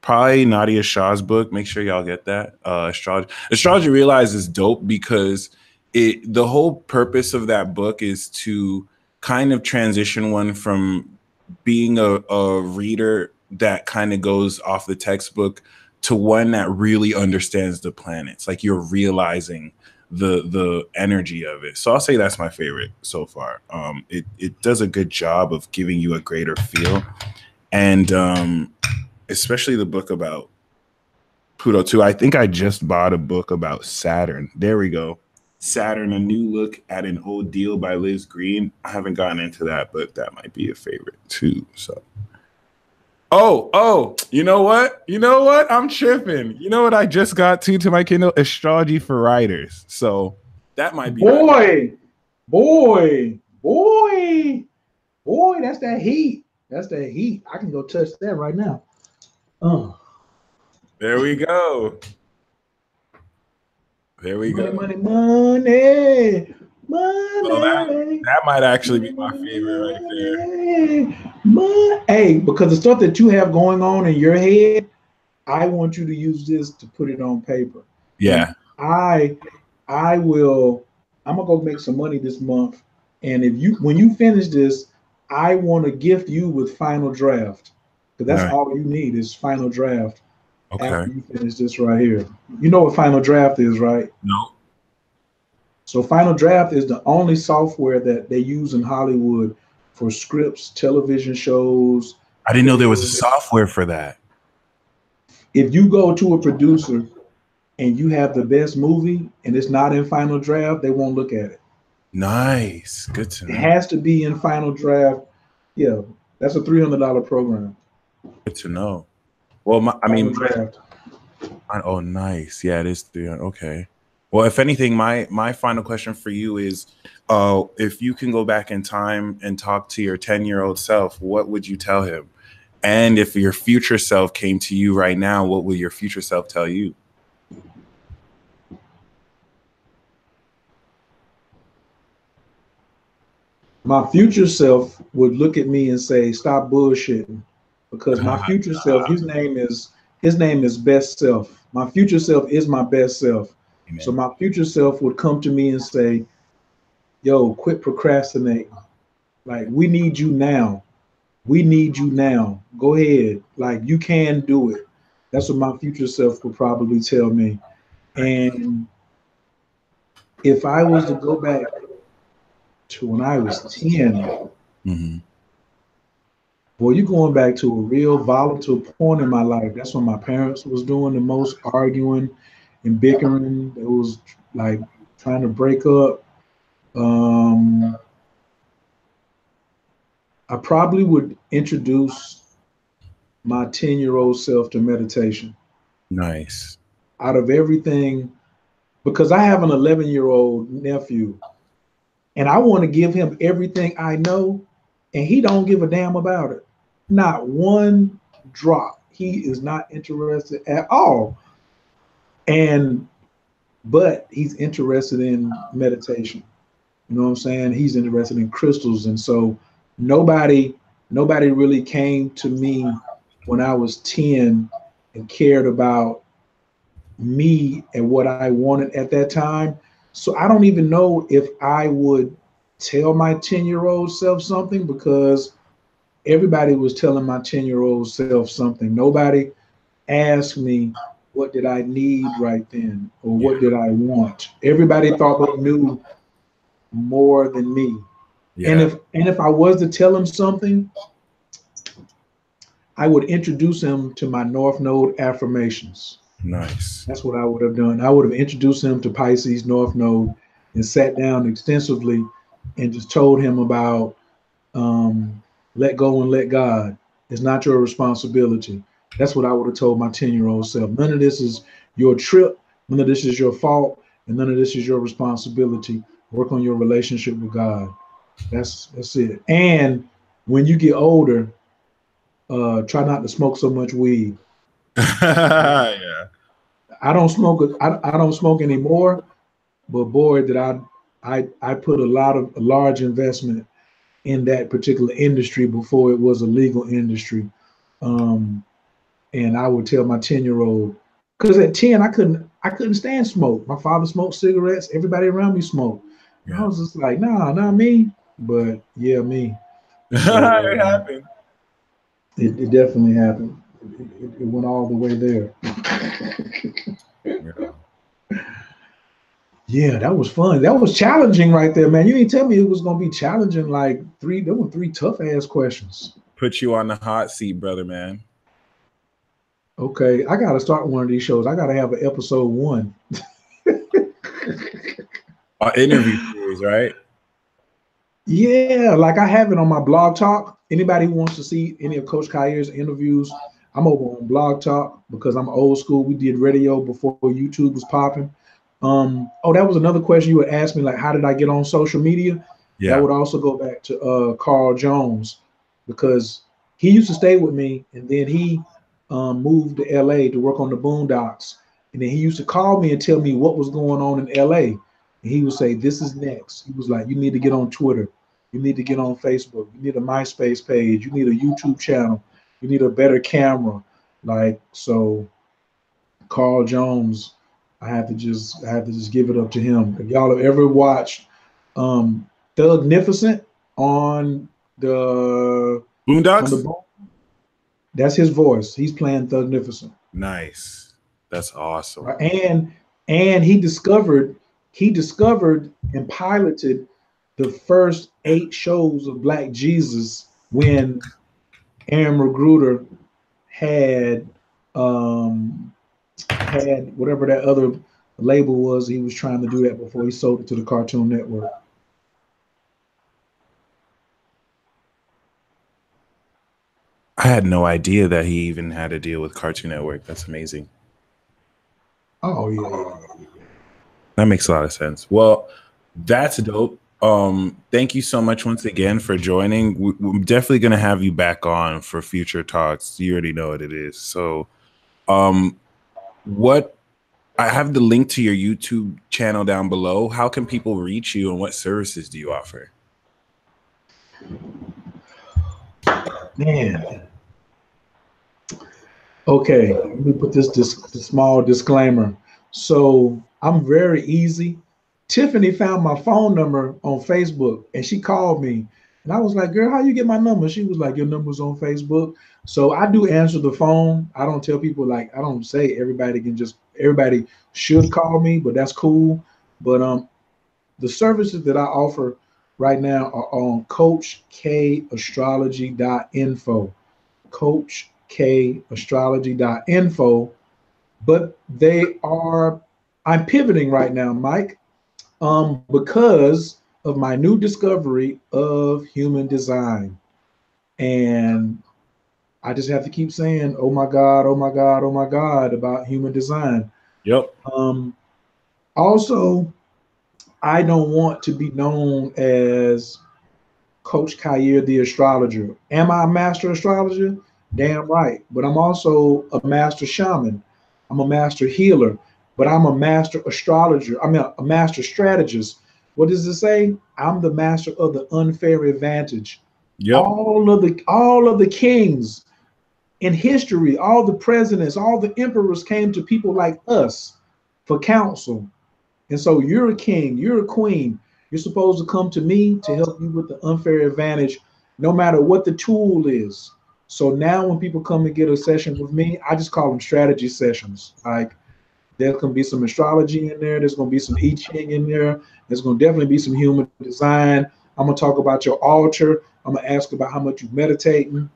probably Nadia Shah's book. Make sure y'all get that. Astrology Realized is dope because the whole purpose of that book is to kind of transition one from being a reader that kind of goes off the textbook to one that really understands the planets. Like you're realizing the energy of it. So I'll say that's my favorite so far. It does a good job of giving you a greater feel. And especially the book about Pluto too. I think I just bought a book about Saturn. There we go. Saturn, a new look at an old deal by Liz Green. I haven't gotten into that, but that might be a favorite too. So you know what? I'm tripping. You know what I just got to my Kindle? Astrology for Writers. So that might be boy, that's that heat. That's that heat. I can go touch that right now. There we go. Money. So that might actually be my favorite right there. Hey, because the stuff that you have going on in your head, I want you to use this to put it on paper. Yeah. And I'm gonna go make some money this month. And when you finish this, I want to gift you with Final Draft. Because that's all you need is Final Draft. Okay. After you finish this right here. You know what Final Draft is, right? No. So Final Draft is the only software that they use in Hollywood for scripts, television shows. I didn't know there was a software for that. If you go to a producer and you have the best movie and it's not in Final Draft, they won't look at it. Nice. Good to know. It has to be in Final Draft. Yeah, that's a $300 program. Good to know. Well, Draft. Oh, nice. Yeah, it is 300. Okay. Well, if anything, my final question for you is, if you can go back in time and talk to your 10-year-old self, what would you tell him? And if your future self came to you right now, what will your future self tell you? My future self would look at me and say, "Stop bullshitting," because my future self, his name is Best Self. My future self is my best self. Amen. So my future self would come to me and say, "Yo, quit procrastinating. Like, we need you now. We need you now. Go ahead. Like, you can do it." That's what my future self would probably tell me. And if I was to go back to when I was 10, boy, you're going back to a real volatile point in my life. That's when my parents was doing the most arguing and bickering. It was like trying to break up. I probably would introduce my 10-year-old self to meditation. Nice. Out of everything, because I have an 11-year-old nephew, and I want to give him everything I know, and he don't give a damn about it. Not one drop. He is not interested at all. But he's interested in meditation. You know what I'm saying? He's interested in crystals. And so nobody really came to me when I was 10 and cared about me and what I wanted at that time. So I don't even know if I would tell my 10-year-old self something, because everybody was telling my 10-year-old self something. Nobody asked me what did I need right then, or Yeah. what did I want. Everybody thought they knew more than me. And Yeah. if I was to tell him something, I would introduce him to my North Node affirmations. Nice. That's what I would have done. I would have introduced him to Pisces North Node and sat down extensively and just told him about let go and let God. It's not your responsibility. That's what I would have told my 10-year-old self. None of this is your trip. None of this is your fault. And none of this is your responsibility. Work on your relationship with God. That's it. And when you get older, try not to smoke so much weed. Yeah. I don't smoke. I don't smoke anymore. But boy, did I put a large investment in that particular industry before it was a legal industry. And I would tell my 10-year-old, because at 10 I couldn't stand smoke. My father smoked cigarettes. Everybody around me smoked. Yeah. I was just like, nah, not me. But yeah, me. So It happened. it definitely happened. It went all the way there. Yeah. Yeah, that was fun. That was challenging right there, man. You didn't tell me it was gonna be challenging. There were three tough ass questions. Put you on the hot seat, brother, man. Okay, I gotta start one of these shows. I gotta have an episode 1. Interview series, right? Yeah, like I have it on my blog talk. Anybody who wants to see any of Coach Khayr's interviews, I'm over on blog talk because I'm old school. We did radio before YouTube was popping. Oh, that was another question you would ask me, like, how did I get on social media? Yeah. That would also go back to Carl Jones, because he used to stay with me, and then he moved to LA to work on the Boondocks. And then he used to call me and tell me what was going on in LA. And he would say, this is next. He was like, you need to get on Twitter. You need to get on Facebook. You need a MySpace page. You need a YouTube channel. You need a better camera. Like, so Carl Jones, I have to just give it up to him. If y'all have ever watched Thugnificent on the Boondocks? that's his voice. He's playing Thugnificent. Nice. That's awesome. And he discovered and piloted the first 8 shows of Black Jesus when Aaron Magruder had whatever that other label was. He was trying to do that before he sold it to the Cartoon Network. I had no idea that he even had a deal with Cartoon Network. That's amazing. Oh yeah. That makes a lot of sense. Well, that's dope. Thank you so much once again for joining. We're definitely going to have you back on for future talks. You already know what it is. So what I have the link to your YouTube channel down below. How can people reach you, and what services do you offer? Man. Okay, let me put this small disclaimer. So I'm very easy. Tiffany found my phone number on Facebook and she called me. And I was like, girl, how you get my number? She was like, your number's on Facebook. So I do answer the phone. I don't tell people, like, I don't say everybody should call me, but that's cool. But the services that I offer right now are on CoachKAstrology.info. CoachKAstrology.info. But I'm pivoting right now, Mike, because of my new discovery of human design. And I just have to keep saying, oh my God, oh my God, oh my God, about human design. Yep. Also, I don't want to be known as Coach Khayr the astrologer. Am I a master astrologer? Damn right. But I'm also a master shaman. I'm a master healer, but I'm a master astrologer. I'm a master strategist. What does it say? I'm the master of the unfair advantage. Yep. All of the kings in history, all the presidents, all the emperors came to people like us for counsel. And so you're a king, you're a queen. You're supposed to come to me to help you with the unfair advantage, no matter what the tool is. So now when people come and get a session with me, I just call them strategy sessions. Like there's going to be some astrology in there. There's going to be some I Ching in there. There's going to definitely be some human design. I'm going to talk about your altar. I'm going to ask about how much you meditating.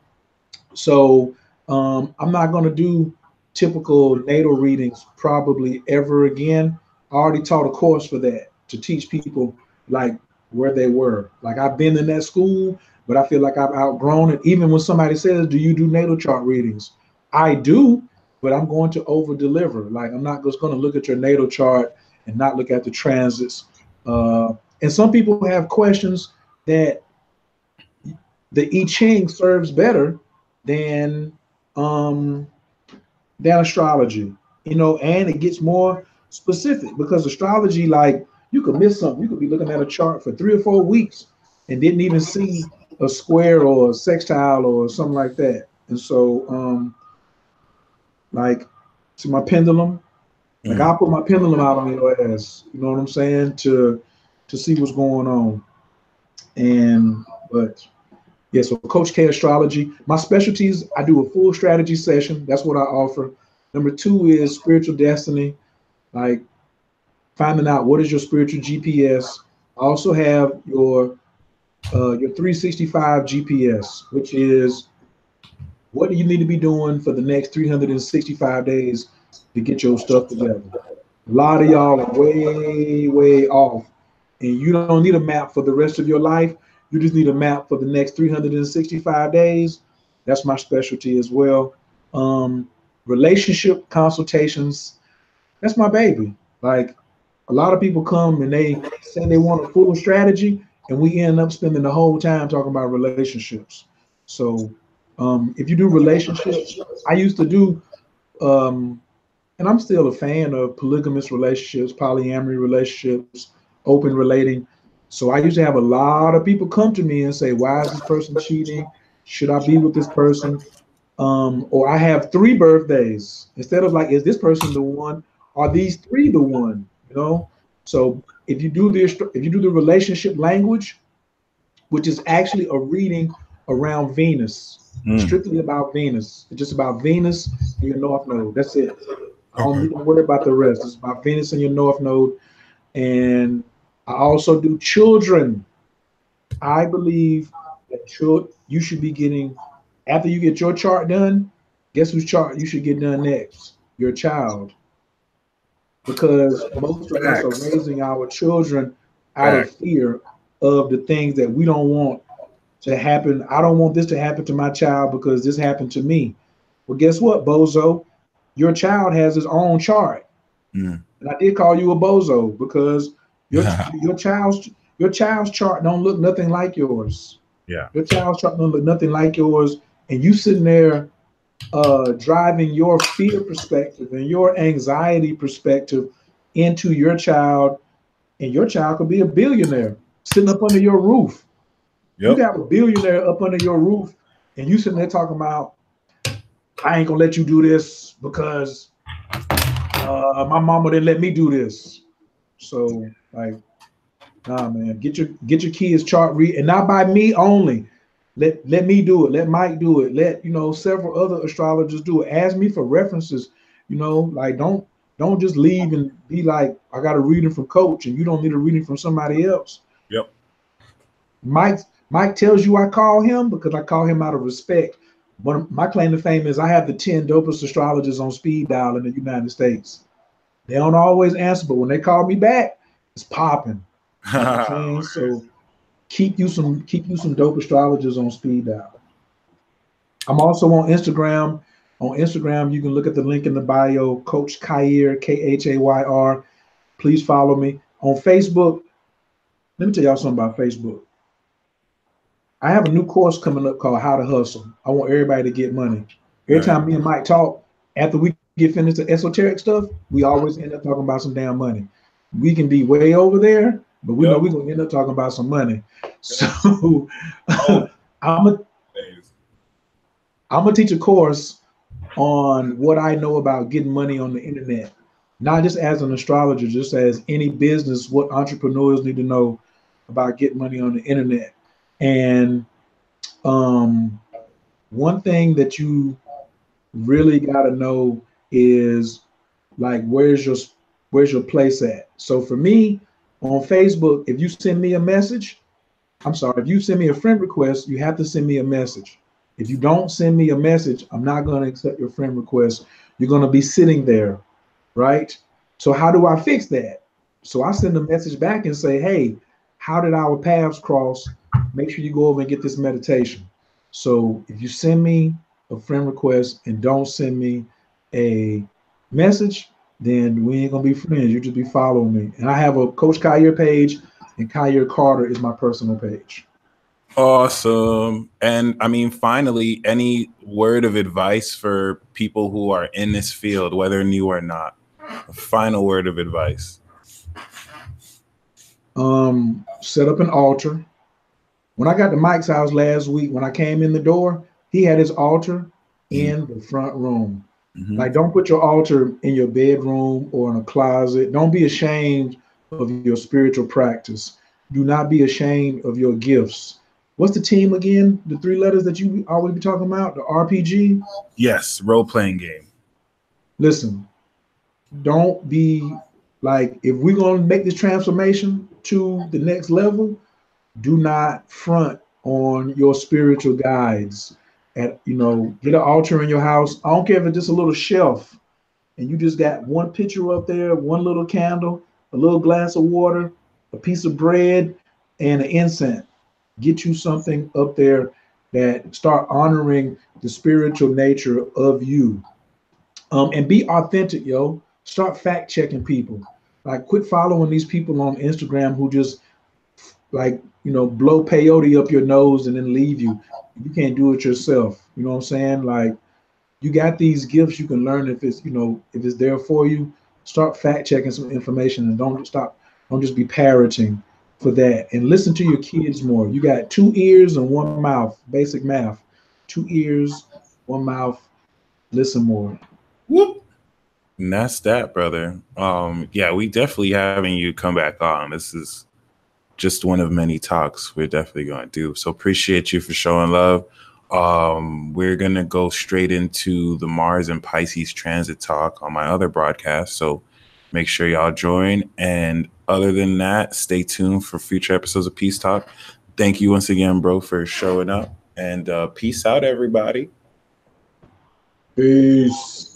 So I'm not going to do typical natal readings probably ever again. I already taught a course for that to teach people like where they were. Like I've been in that school, but I feel like I've outgrown it. Even when somebody says, "Do you do natal chart readings?" I do, but I'm going to over deliver. Like I'm not just going to look at your natal chart and not look at the transits. And some people have questions that the I Ching serves better than astrology, you know, and it gets more specific because astrology, like you could miss something. You could be looking at a chart for 3 or 4 weeks and didn't even see a square or a sextile or something like that. And so, like, see my pendulum, like I'll put my pendulum out on your ass. You know what I'm saying? To see what's going on. And but yeah, so Coach K Astrology. My specialties, I do a full strategy session. That's what I offer. Number 2 is spiritual destiny, like finding out what is your spiritual GPS. I also have your 365 GPS, which is what do you need to be doing for the next 365 days to get your stuff together. A lot of y'all are way, way off, and you don't need a map for the rest of your life. You just need a map for the next 365 days. That's my specialty as well. Relationship consultations, that's my baby. Like a lot of people come and they say they want a full strategy, and we end up spending the whole time talking about relationships. So if you do relationships, I used to do, and I'm still a fan of polygamous relationships, polyamory relationships, open relating. So I used to have a lot of people come to me and say, why is this person cheating? Should I be with this person? Or I have 3 birthdays. Instead of like, is this person the one? Are these 3 the one? You know? So if you do the relationship language, which is actually a reading around Venus, strictly about Venus. It's just about Venus and your North Node. That's it. I don't need to worry about the rest. It's about Venus and your North Node. And I also do children. I believe that you should be getting, after you get your chart done, guess whose chart you should get done next? Your child. Because most of us are raising our children out of fear of the things that we don't want to happen. I don't want this to happen to my child because this happened to me. Well, guess what, bozo? Your child has his own chart. And I did call you a bozo because your child's chart don't look nothing like yours. Yeah. Your child's chart don't look nothing like yours, and you sitting there driving your fear perspective and your anxiety perspective into your child, and your child could be a billionaire sitting up under your roof. You got a billionaire up under your roof, and you sitting there talking about, I ain't gonna let you do this because my mama didn't let me do this. So like, nah, man, get your kids chart read, and not by me only. Let me do it. Let Mike do it. Let several other astrologers do it. Ask me for references. Like don't just leave and be like, I got a reading from Coach, and you don't need a reading from somebody else. Yep. Mike tells you I call him because I call him out of respect. But my claim to fame is I have the 10 dopest astrologers on speed dial in the United States. They don't always answer, but when they call me back, it's popping. You know what I'm saying? So keep you some dope astrologers on speed dial. I'm also on Instagram. On Instagram, you can look at the link in the bio, Coach Khayr, Khayr. Please follow me. On Facebook, let me tell y'all something about Facebook. I have a new course coming up called How to Hustle. I want everybody to get money. Every time me and Mike talk, after we get finished the esoteric stuff, we always end up talking about some damn money. We can be way over there, but we know we're going to end up talking about some money. So I'm going to teach a course on what I know about getting money on the internet. not just as an astrologer, just as any business, what entrepreneurs need to know about getting money on the internet. And one thing that you really got to know is like where's your place at. So for me on Facebook, if you send me a message, I'm sorry, if you send me a friend request, you have to send me a message. If you don't send me a message, I'm not going to accept your friend request. You're going to be sitting there, right? So how do I fix that? So I send a message back and say, hey, how did our paths cross? Make sure you go over and get this meditation. So if you send me a friend request and don't send me a message, then we ain't gonna be friends. You just be following me. And I have a Coach Khayr page, and Khayr Carter is my personal page. Awesome. And I mean, finally, any word of advice for people who are in this field, whether new or not? A final word of advice. Set up an altar. When I got to Mike's house last week, when I came in the door, he had his altar in the front room. Mm-hmm. Like, don't put your altar in your bedroom or in a closet. Don't be ashamed of your spiritual practice. Do not be ashamed of your gifts. What's the team again? The three letters that you always be talking about? The RPG? Yes, role-playing game. Listen, don't be like, if we're going to make this transformation to the next level, do not front on your spiritual guides. At, you know, get an altar in your house. I don't care if it's just a little shelf and you just got one picture up there, one little candle, a little glass of water, a piece of bread, and an incense. Get you something up there that start honoring the spiritual nature of you. And be authentic, yo. Start fact checking people. Like, quit following these people on Instagram who just like, you know, blow peyote up your nose and then leave you. You can't do it yourself. You know what I'm saying? Like, you got these gifts, you can learn if it's, you know, if it's there for you. Start fact checking some information and don't just be parroting for that. And listen to your kids more. You got 2 ears and 1 mouth, basic math. 2 ears, 1 mouth, listen more. Whoop. And that's that, brother. Yeah, we definitely having you come back on. This is just one of many talks we're definitely going to do. So appreciate you for showing love. We're going to go straight into the Mars and Pisces transit talk on my other broadcast. So make sure y'all join. And other than that, stay tuned for future episodes of Peace Talk. Thank you once again, bro, for showing up. And peace out, everybody. Peace.